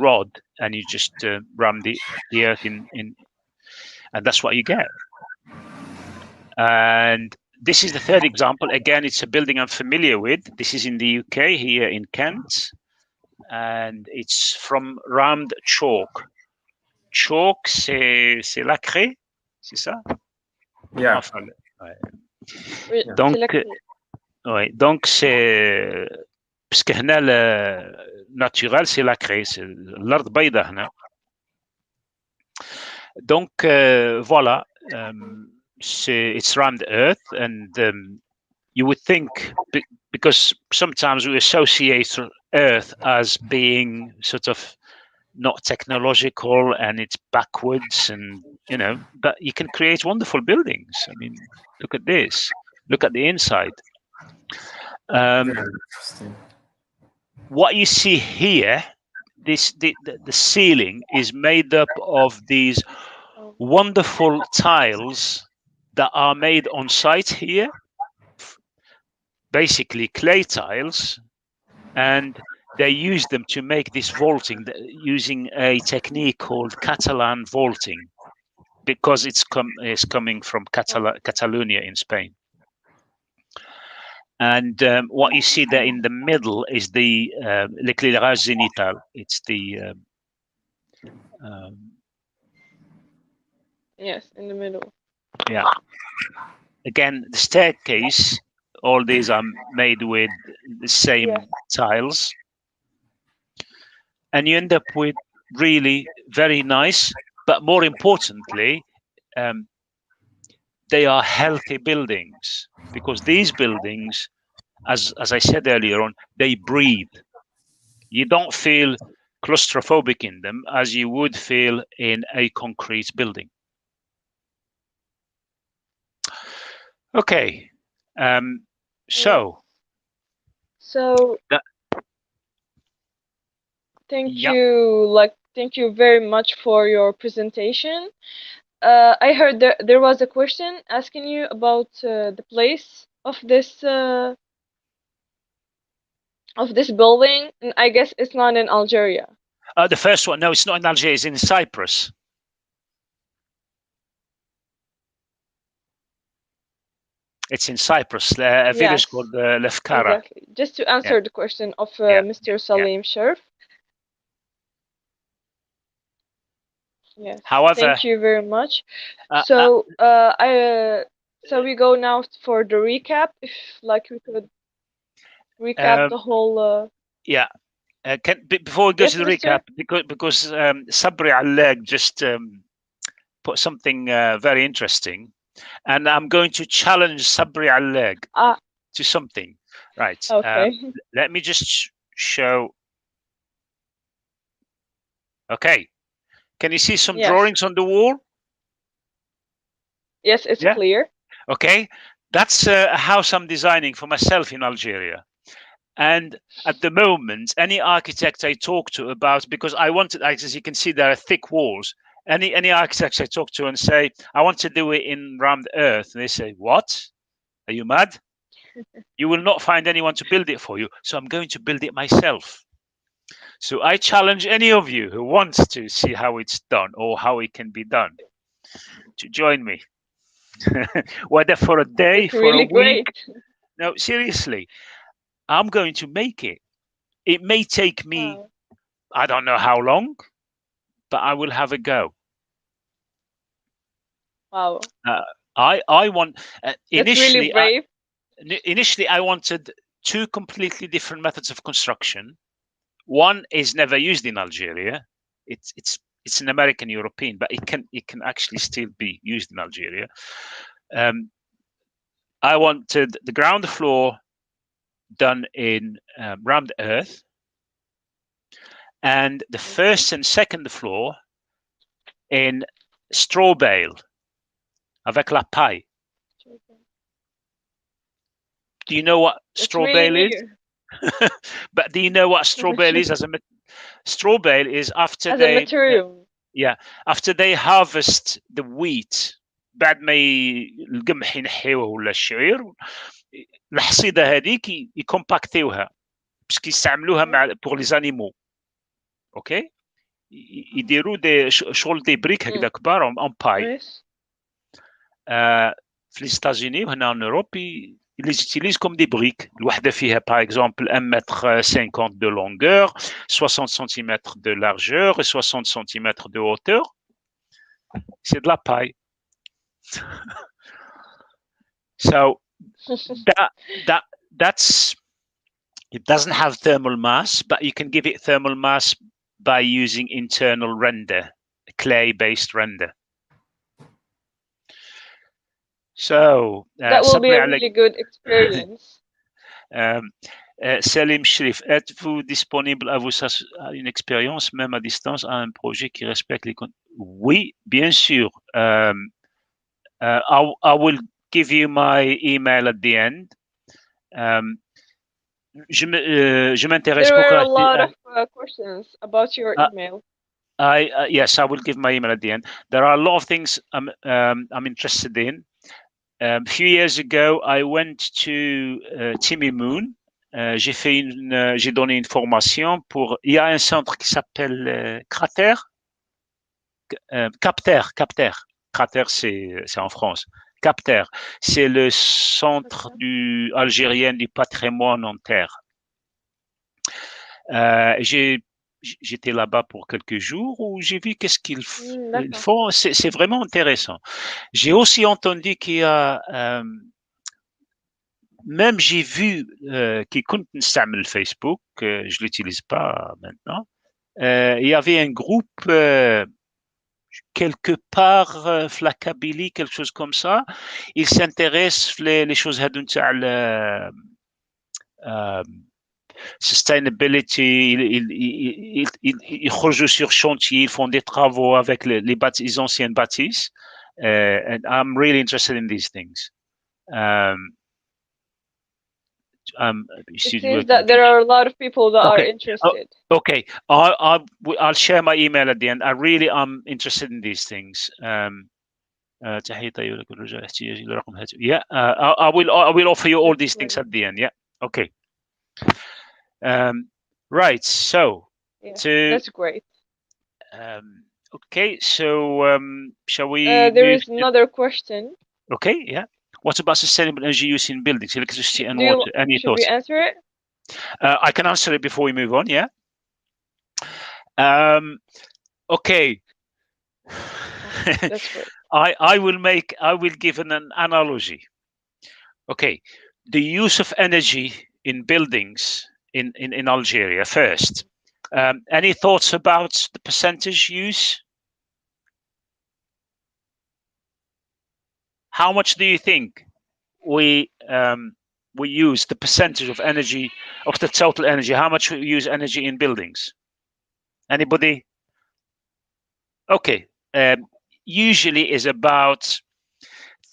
[SPEAKER 5] rod, and you just ram the earth in, and that's what you get. And this is the third example. Again, it's a building I'm familiar with. This is in the UK, here in Kent, and it's from rammed chalk. Chalk, c'est la craie, c'est ça?
[SPEAKER 2] Yeah.
[SPEAKER 5] Enfin, ouais. Donc c'est parce que هنا le naturel c'est la craie, c'est l'ard بيضة هنا. Donc voilà. It's rammed earth, and you would think, because sometimes we associate earth as being sort of not technological and it's backwards, and but you can create wonderful buildings. I mean, look at this. Look at the inside.
[SPEAKER 2] Very interesting.
[SPEAKER 5] what you see here, the ceiling is made up of these wonderful tiles that are made on site here, basically clay tiles, and they use them to make this vaulting using a technique called Catalan vaulting, because it's coming from Catalonia in Spain. And what you see there in the middle is the l'éclairage zénital. It's the
[SPEAKER 3] yes, in the middle.
[SPEAKER 5] yeah. Again, the staircase, all these are made with the same tiles. And you end up with really very nice, but more importantly, they are healthy buildings, because these buildings, as I said earlier on, they breathe. You don't feel claustrophobic in them as you would feel in a concrete building. Okay, so
[SPEAKER 3] thank you very much for your presentation. I heard there was a question asking you about the place of this building, and I guess it's not in Algeria.
[SPEAKER 5] The first one, no, it's not in Algeria, it's in Cyprus. It's in Cyprus, a village called Lefkara.
[SPEAKER 3] Exactly. Just to answer the question of Mr. Salim Sherf. Yes.
[SPEAKER 5] However,
[SPEAKER 3] thank you very much. So we go now for the recap. If we could recap the whole.
[SPEAKER 5] Before we go to the recap, because Sabri Alleg just put something very interesting, and I'm going to challenge Sabri Alleg to something. Right.
[SPEAKER 3] Okay.
[SPEAKER 5] Let me just show. Okay. Can you see some drawings on the wall?
[SPEAKER 3] Yes, it's clear.
[SPEAKER 5] Okay. That's a house I'm designing for myself in Algeria. And at the moment, any architect I talk to about, because I wanted, as you can see, there are thick walls. Any architects I talk to and say, I want to do it in round earth. And they say, what? Are you mad? You will not find anyone to build it for you. So I'm going to build it myself. So I challenge any of you who wants to see how it's done or how it can be done to join me. Whether for a day,
[SPEAKER 3] it's
[SPEAKER 5] for
[SPEAKER 3] really
[SPEAKER 5] a week.
[SPEAKER 3] Great.
[SPEAKER 5] No, seriously. I'm going to make it. It may take me, I don't know how long, but I will have a go.
[SPEAKER 3] Wow.
[SPEAKER 5] I want initially.
[SPEAKER 3] That's really brave.
[SPEAKER 5] Initially, I wanted two completely different methods of construction. One is never used in Algeria. It's an American European, but it can actually still be used in Algeria. I wanted the ground floor done in rammed earth, and the first and second floor in straw bale avec la paille. Do you know what straw bale is? But do you know what straw bale is? Straw bale is after
[SPEAKER 3] as a material.
[SPEAKER 5] After they harvest the wheat, بعد ما القمح ينحيوه ولا الشعير، الحصيدة هذيك يكومباكتيوها باش كيستعملوها مع pour les animaux. اوكي يديروا دي شغل دي بريك هكذا كبار اون باي. في لي ستازوني وهنا en Europe ils les utilisent comme des briques. الوحده فيها par exemple 1,50 m de longueur, 60 cm de largeur et 60 cm de hauteur. C'est de la paille. So that's it doesn't have thermal mass, but you can give it thermal mass by using internal render, clay-based render. So
[SPEAKER 3] that will be a really good experience.
[SPEAKER 5] Salim Shrif, êtes-vous disponible à vous une expérience même à distance à un projet qui respecte les conditions? Oui, bien sûr. I will give you my email at the end. je m'intéresse
[SPEAKER 3] There are a
[SPEAKER 5] beaucoup.
[SPEAKER 3] lot of questions about your email.
[SPEAKER 5] Yes, I will give my email at the end. There are a lot of things I'm interested in. A few years ago, I went to Timimoun. J'ai donné une formation pour. Il y a un centre qui s'appelle Cratère. Capter. Cratère, c'est en France. Capter, c'est le centre algérien du patrimoine en terre. J'étais là-bas pour quelques jours où j'ai vu qu'est-ce qu'ils font. C'est vraiment intéressant. J'ai aussi entendu qu'il y a, même j'ai vu qui compte نستعمل Facebook, je l'utilise pas maintenant. Il y avait un groupe quelque part la Kabylie, quelque chose comme ça. Ils s'intéressent les choses هادو نتاع sustainability, ils يخرجوا sur chantier, ils font des travaux avec les anciennes bâtisses. And I'm really interested in these things.
[SPEAKER 3] It seems that there are a lot of people that are interested.
[SPEAKER 5] Okay, I'll share my email at the end. I really am interested in these things. Yeah, I will offer you all these things at the end. Yeah, okay. Right, so
[SPEAKER 3] that's great.
[SPEAKER 5] Okay, so shall we
[SPEAKER 3] there is another question.
[SPEAKER 5] Okay, yeah. What about sustainable energy use in buildings, electricity and water? Any
[SPEAKER 3] thoughts? Should we answer it?
[SPEAKER 5] I can answer it before we move on, yeah. Okay.
[SPEAKER 3] That's great.
[SPEAKER 5] I will give an analogy. Okay, the use of energy in buildings in Algeria first. Any thoughts about the percentage use? How much do you think we use, the percentage of energy, of the total energy? How much we use energy in buildings? Anybody? Okay, usually is about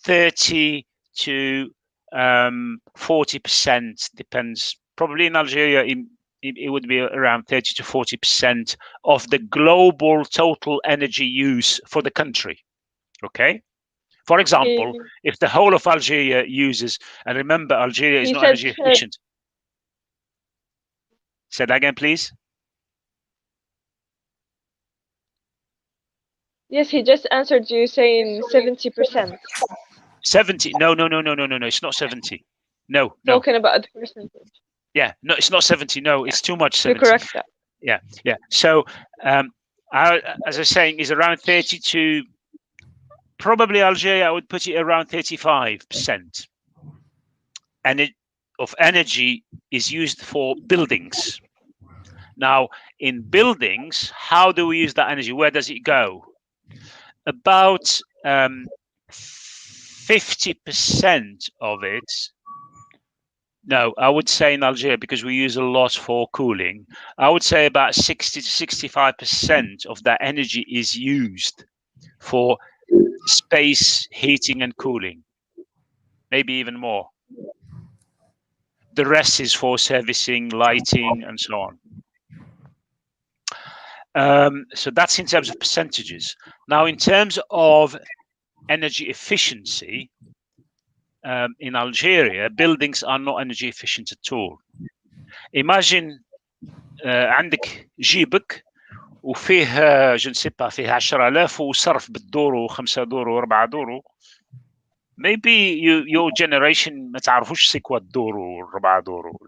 [SPEAKER 5] 30 to 40%, depends. Probably in Algeria, it would be around 30 to 40% of the global total energy use for the country. Okay. For example, if the whole of Algeria uses, and remember, Algeria is not energy efficient. Say that again, please.
[SPEAKER 3] Yes, he just answered you saying 70%.
[SPEAKER 5] 70? No. It's not 70. No.
[SPEAKER 3] Talking about the percentage.
[SPEAKER 5] Yeah, no, it's not 70. No, it's too much 70.
[SPEAKER 3] You correct that.
[SPEAKER 5] Yeah. So, as I was saying, is around 30 to. Probably Algeria, I would put it around 35%. And of energy is used for buildings. Now, in buildings, how do we use that energy? Where does it go? About 50% of it. No, I would say in Algeria, because we use a lot for cooling, I would say about 60 to 65% of that energy is used for space heating and cooling, maybe even more. The rest is for servicing, lighting, and so on. So that's in terms of percentages. Now, in terms of energy efficiency, in Algeria, buildings are not energy efficient at all. Imagine عندك جيبك وفيه je ne sais pas فيه 10,000 وصرف بالدور و5 دور و4 دور. Maybe your generation ما تعرفوش سي كوا الدور و4 دور.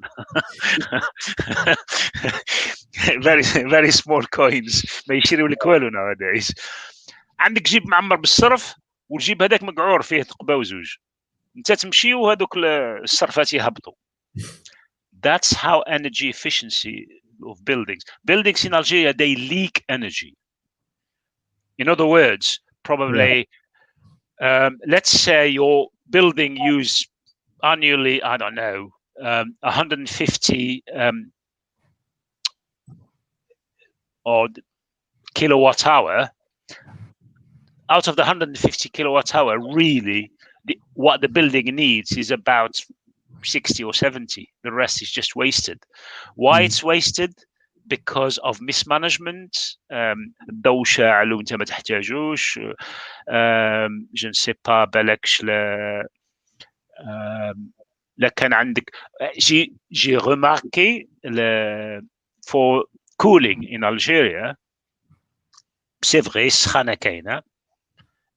[SPEAKER 5] very small coins ما يشيروا لك والو nowadays. عندك جيب معمر بالصرف والجيب هذاك مقعور فيه ثقبه وزوج. انت تمشي وهذوك الصرفات يهبطوا. That's how energy efficiency of buildings. Buildings in Algeria, they leak energy. In other words, probably, let's say your building use annually, I don't know, 150 or kilowatt hour. Out of the 150 kilowatt hour, really, what the building needs is about 60 or 70. The rest is just wasted. Why it's wasted? Because of mismanagement. الضوء شاعل وانت ما تحتاجوش. je ne sais pas بالكش لا كان عندك. J'ai remarqué for cooling in Algeria, c'est vrai, السخانة كاينة,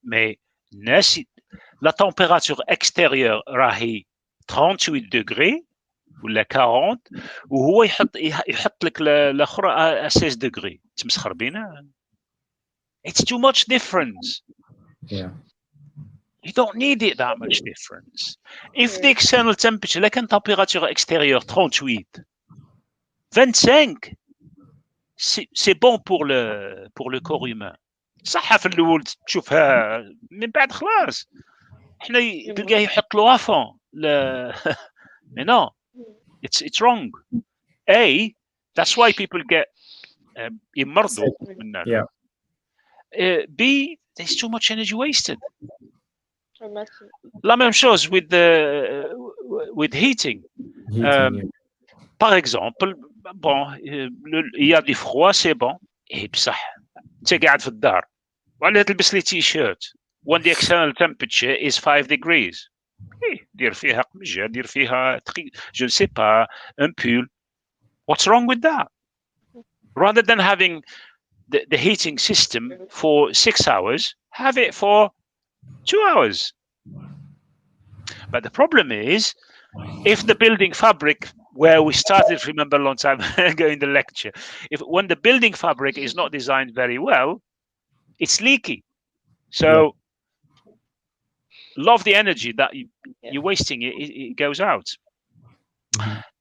[SPEAKER 5] mais la température extérieure راهي 38 degrés ولا 40 وهو يحط لك الاخرى 16 degrés. تمسخر بينا. It's too much difference.
[SPEAKER 2] Yeah.
[SPEAKER 5] You don't need it that much difference. If the external temperature, la température extérieure 38, 25, c'est bon pour le corps humain. صح في الأول تشوفها من بعد خلاص. احنا تلقاه يحط له افون mais non, it's wrong. That's why people get يمرضوا منها.
[SPEAKER 2] Yeah.
[SPEAKER 5] B, there's too much energy wasted. La même chose with heating. Par exemple, bon, il y a du froid, c'est bon. Et بصح انت قاعد في الدار وعلى تلبس لي تي شيرت when the external temperature is 5 degrees. دير فيها قمجة, دير فيها je ne sais pas, un pull. What's wrong with that? Rather than having the heating system for 6 hours, have it for 2 hours. But the problem is, if the building fabric, where we started, remember a long time ago in the lecture, when the building fabric is not designed very well, it's leaky. So a lot of the energy that you're wasting, it goes out.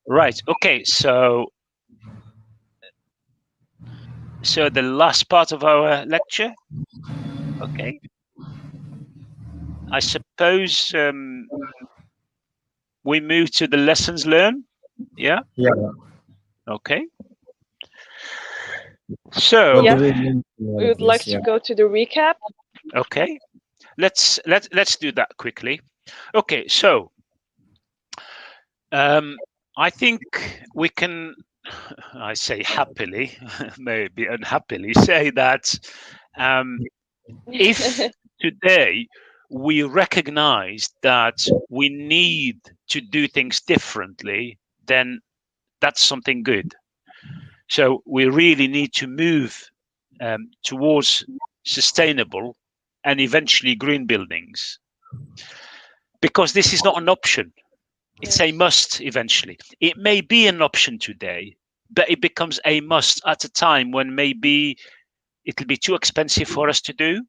[SPEAKER 5] Right, okay, so the last part of our lecture, okay. I suppose we move to the lessons learned. Yeah.
[SPEAKER 2] Yeah.
[SPEAKER 5] Okay. So
[SPEAKER 3] we would like to go to the recap.
[SPEAKER 5] Okay. Let's do that quickly. Okay. So I think we can, I say happily, maybe unhappily, say that if today we recognize that we need to do things differently, then that's something good. So we really need to move towards sustainable and eventually green buildings, because this is not an option. It's a must eventually. It may be an option today, but it becomes a must at a time when maybe it'll be too expensive for us to do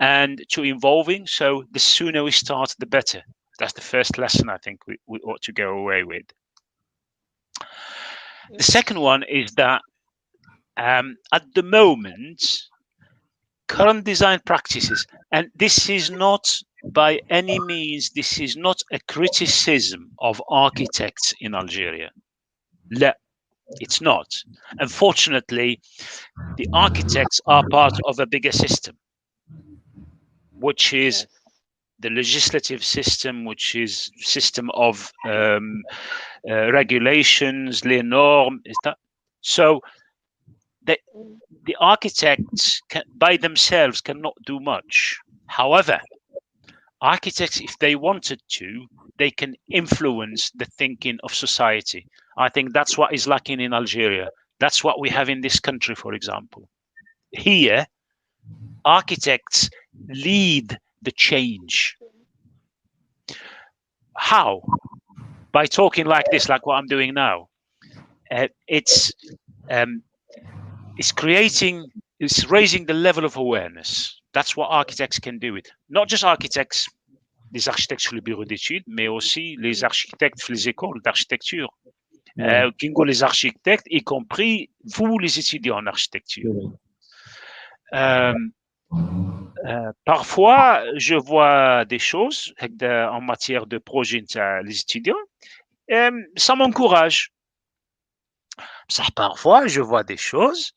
[SPEAKER 5] and too involving. So the sooner we start, the better. That's the first lesson I think we ought to go away with. The second one is that at the moment, current design practices, and this is not by any means, this is not a criticism of architects in Algeria. No, it's not. Unfortunately, the architects are part of a bigger system, which is the legislative system, which is system of regulations, les normes. So the architects by themselves cannot do much. However, architects, if they wanted to, they can influence the thinking of society. I think that's what is lacking in Algeria. That's what we have in this country, for example. Here, architects lead the change. How? By talking like this, like what I'm doing now. It's raising the level of awareness. That's what architects can do it. Not just architects, les architectes sur le bureau d'études, mais aussi les architectes sur les écoles d'architecture. Kingo les architectes, y compris vous les étudiants en architecture. Parfois, je vois des choses en matière de projet les étudiants, ça m'encourage. Parfois, je vois des choses,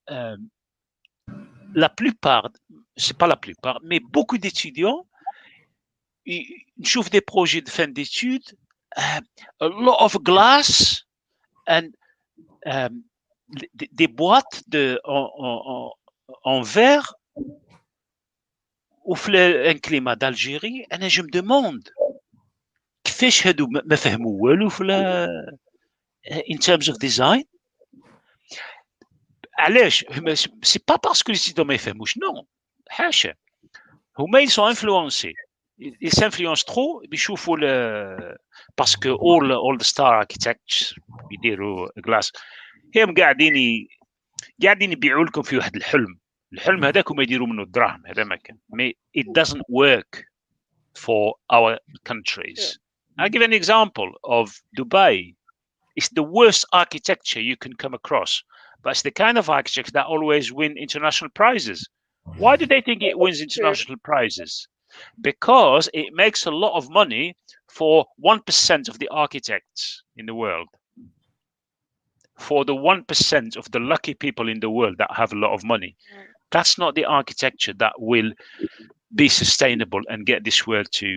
[SPEAKER 5] la plupart, c'est pas la plupart, mais beaucoup d'étudiants, ils chauffent des projets de fin d'études a lot of glass and des boîtes en verre وفي un climat d'Algérie. أنا je me demande كيفاش هادو ما فهموا والو في in terms of design. علاش؟ سي با باسكو لي ما يفهموش، نو، حاشا، هما ils sont influencés. Ils s'influencent trop بيشوفوا باسكو all the star architects يديروا glass، هم قاعدين يبيعوا لكم في واحد الحلم هذاك هما يديروا منه الدراهم، هذا ما كان. مي it doesn't work for our countries. I'll give an example of Dubai. It's the worst architecture you can come across, but it's the kind of architecture that always win international prizes. Why do they think it wins international prizes? Because it makes a lot of money for 1% of the architects in the world. For the 1% of the lucky people in the world that have a lot of money. That's not the architecture that will be sustainable and get this world to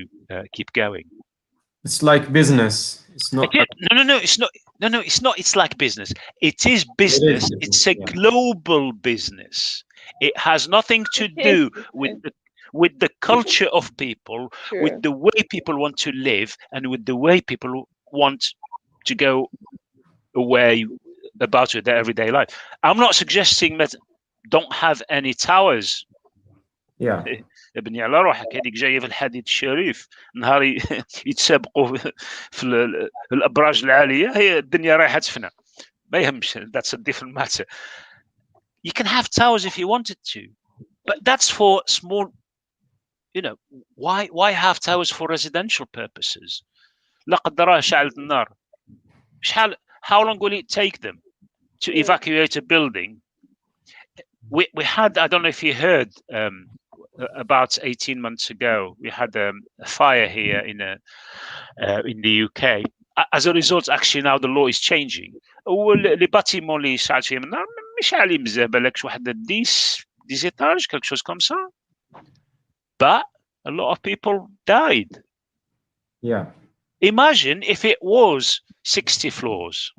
[SPEAKER 5] keep going.
[SPEAKER 2] It's like business. It's not.
[SPEAKER 5] No, it's not. No, it's not. It's like business. It is business. It's a global business. It has nothing to do with the culture of people, with the way people want to live, and with the way people want to go away about with their everyday life. I'm not suggesting that don't have any towers.
[SPEAKER 2] Yeah.
[SPEAKER 5] ابني على روحك، هذيك جايه في الحديد الشريف، نهار يتسابقوا في الابراج العاليه، هي الدنيا رايحه تفنى، ما يهمش. That's a different matter. You can have towers if you wanted to, but that's for small. You know, why have towers for residential purposes? لا قدر الله شعلت النار، شحال how long will it take them to evacuate a building? We had, I don't know if you heard, about 18 months ago, we had a fire here in the UK. As a result, actually now the law is changing. Les bâtiments اللي شعلت فيهم النار مش عالي بزاف، بالكش واحد 10 étages, quelque chose comme ça. But a lot of people died.
[SPEAKER 2] Yeah.
[SPEAKER 5] Imagine if it was 60 floors.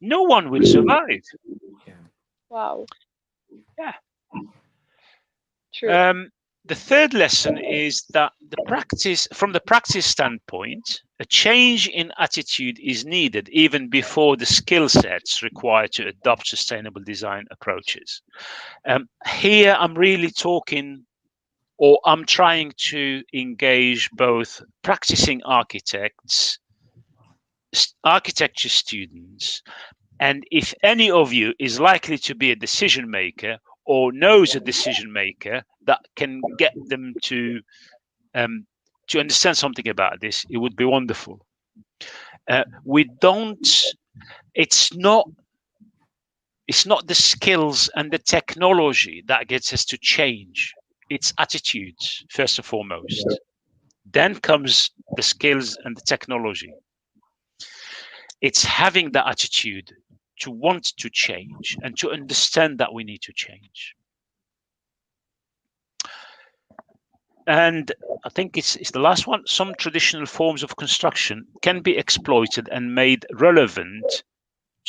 [SPEAKER 5] No one will survive.
[SPEAKER 3] Wow.
[SPEAKER 5] Yeah.
[SPEAKER 3] True.
[SPEAKER 5] The third lesson is that from the practice standpoint, a change in attitude is needed even before the skill sets required to adopt sustainable design approaches. Here I'm really talking, or I'm trying to engage both practicing architects, architecture students, and if any of you is likely to be a decision maker or knows a decision maker that can get them to understand something about this, it would be wonderful. It's not the skills and the technology that gets us to change. It's attitudes, first and foremost. Then comes the skills and the technology. It's having the attitude to want to change and to understand that we need to change. And I think it's the last one. Some traditional forms of construction can be exploited and made relevant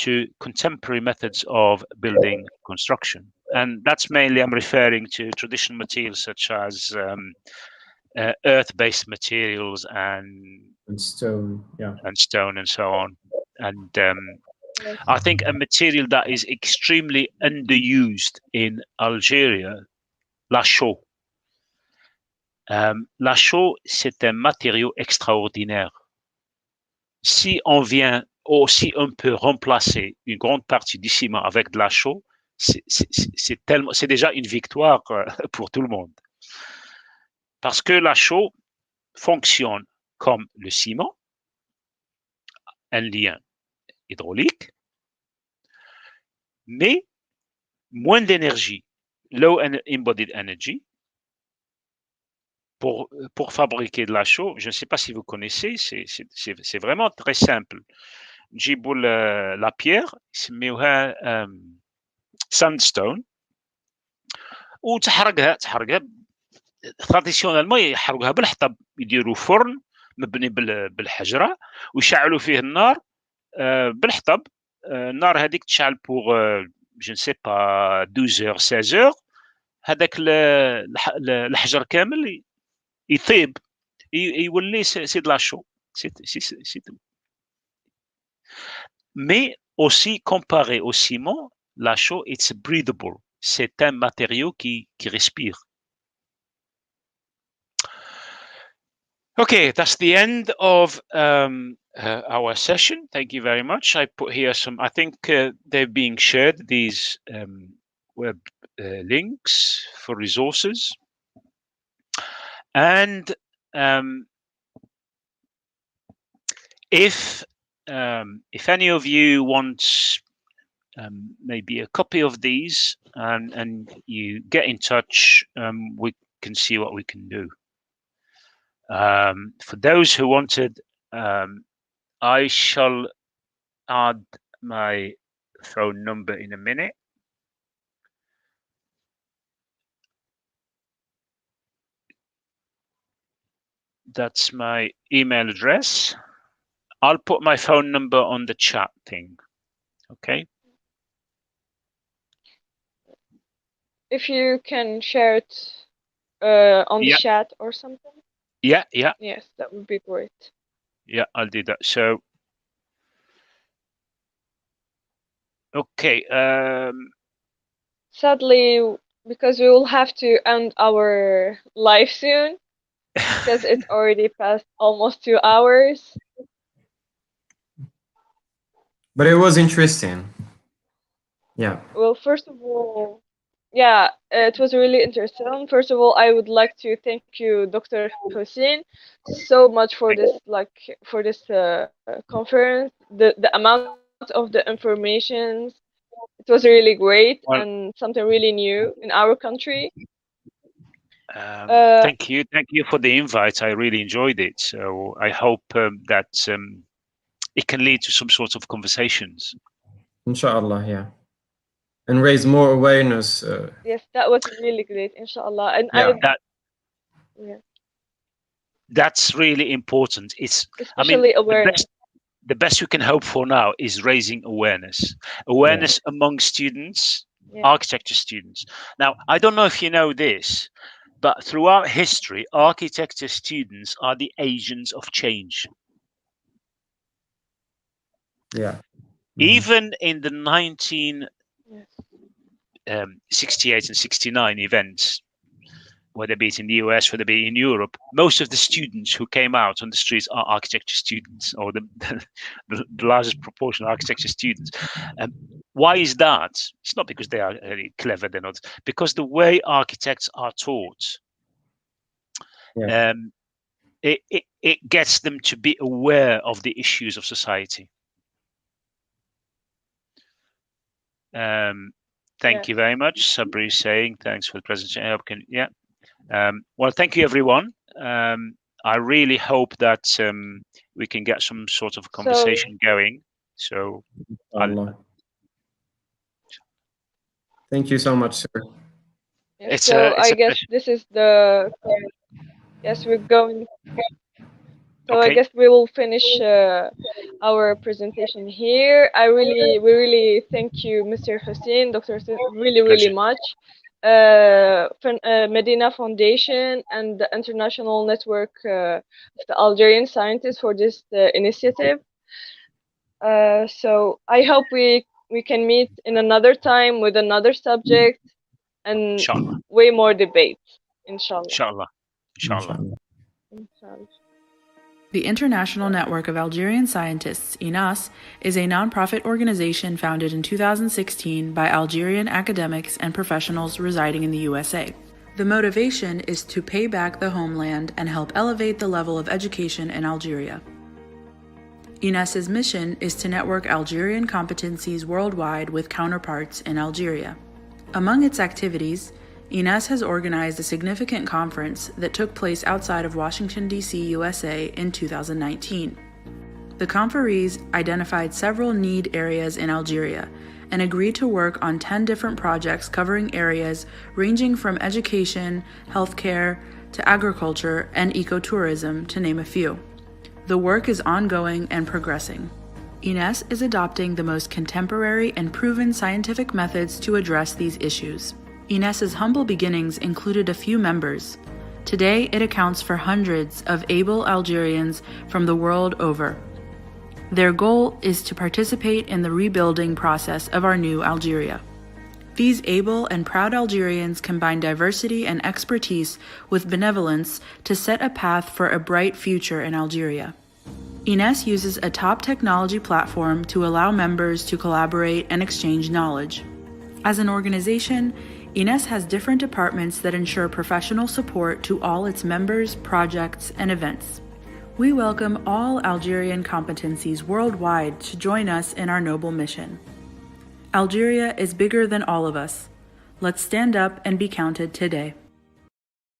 [SPEAKER 5] to contemporary methods of building construction. And that's mainly, I'm referring to traditional materials such as earth-based materials and
[SPEAKER 2] stone,
[SPEAKER 5] and so on. And I think a material that is extremely underused in Algeria, la chaux. La chaux, c'est un matériau extraordinaire. Si on vient, ou si on peut remplacer une grande partie du ciment avec de la chaux, c'est déjà une victoire pour tout le monde. Parce que la chaux fonctionne comme le ciment, un lien hydraulique, mais moins d'énergie, low embodied energy. Pour fabriquer de la chaux, je ne sais pas si vous connaissez, c'est vraiment très simple. نجيبوا la pierre, يسميوها sandstone, وتحرقها traditionnellement يحرقوها بالحطب، يديروا فرن مبني بالحجره ويشعلوا فيه النار بالحطب. النار هذيك تشعل بوغ جو نسي با 12 16 هذاك الحجر كامل يطيب يولي سي دو لا شو سي تو. Mais aussi comparé au ciment, la chaux it's breathable. C'est un matériau qui respire. Okay, that's the end of our session. Thank you very much. I put here some, I think they're being shared, these web links for resources. And if any of you want maybe a copy of these and you get in touch, we can see what we can do. For those who wanted, I shall add my phone number in a minute. That's my email address. I'll put my phone number on the chat thing. Okay.
[SPEAKER 3] If you can share it on the chat or something.
[SPEAKER 5] Yeah.
[SPEAKER 3] Yes, that would be great.
[SPEAKER 5] Yeah, I'll do that. So, okay.
[SPEAKER 3] Sadly, because we will have to end our live soon, because it's already past almost 2 hours.
[SPEAKER 2] But it was interesting. Yeah.
[SPEAKER 3] Well, first of all, yeah, it was really interesting. First of all, I would like to thank you, Dr. Hussein, so much for this, conference. The amount of the informations, it was really great and something really new in our country.
[SPEAKER 5] Thank you for the invite. I really enjoyed it. So I hope that it can lead to some sort of conversations.
[SPEAKER 2] Inshallah, yeah. And raise more awareness.
[SPEAKER 3] Yes, that was really great, inshallah. And
[SPEAKER 5] that's really important. It's
[SPEAKER 3] especially awareness.
[SPEAKER 5] The best we can hope for now is raising awareness among students, architecture students. Now, I don't know if you know this, but throughout history, architecture students are the agents of change.
[SPEAKER 2] Yeah.
[SPEAKER 5] Even in the 1968 and 69 events, whether it be in the US, whether it be in Europe, most of the students who came out on the streets are architecture students, or the largest proportion of architecture students. Why is that? It's not because they are really clever, they're not. Because the way architects are taught, it gets them to be aware of the issues of society. Thank you very much. Sabri is saying thanks for the presentation. Well, thank you, everyone. I really hope that we can get some sort of conversation going. So,
[SPEAKER 2] thank you so much, sir.
[SPEAKER 3] Yes, I guess this is the. Yes, we're going. So I guess we will finish our presentation here. We really thank you, Mr. Hussein, Dr. Hussein, really much. Medina Foundation and the International Network of the Algerian Scientists for this initiative. So I hope we can meet in another time with another subject and way more debates, inshallah.
[SPEAKER 5] Inshallah.
[SPEAKER 10] The International Network of Algerian Scientists, INAS, is a non-profit organization founded in 2016 by Algerian academics and professionals residing in the USA. The motivation is to pay back the homeland and help elevate the level of education in Algeria. INAS's mission is to network Algerian competencies worldwide with counterparts in Algeria. Among its activities, INAS has organized a significant conference that took place outside of Washington, D.C., USA in 2019. The conferees identified several need areas in Algeria and agreed to work on 10 different projects covering areas ranging from education, healthcare, to agriculture and ecotourism, to name a few. The work is ongoing and progressing. Ines is adopting the most contemporary and proven scientific methods to address these issues. Ines's humble beginnings included a few members. Today, it accounts for hundreds of able Algerians from the world over. Their goal is to participate in the rebuilding process of our new Algeria. These able and proud Algerians combine diversity and expertise with benevolence to set a path for a bright future in Algeria. Ines uses a top technology platform to allow members to collaborate and exchange knowledge. As an organization, Ines has different departments that ensure professional support to all its members, projects, and events. We welcome all Algerian competencies worldwide to join us in our noble mission. Algeria is bigger than all of us. Let's stand up and be counted today.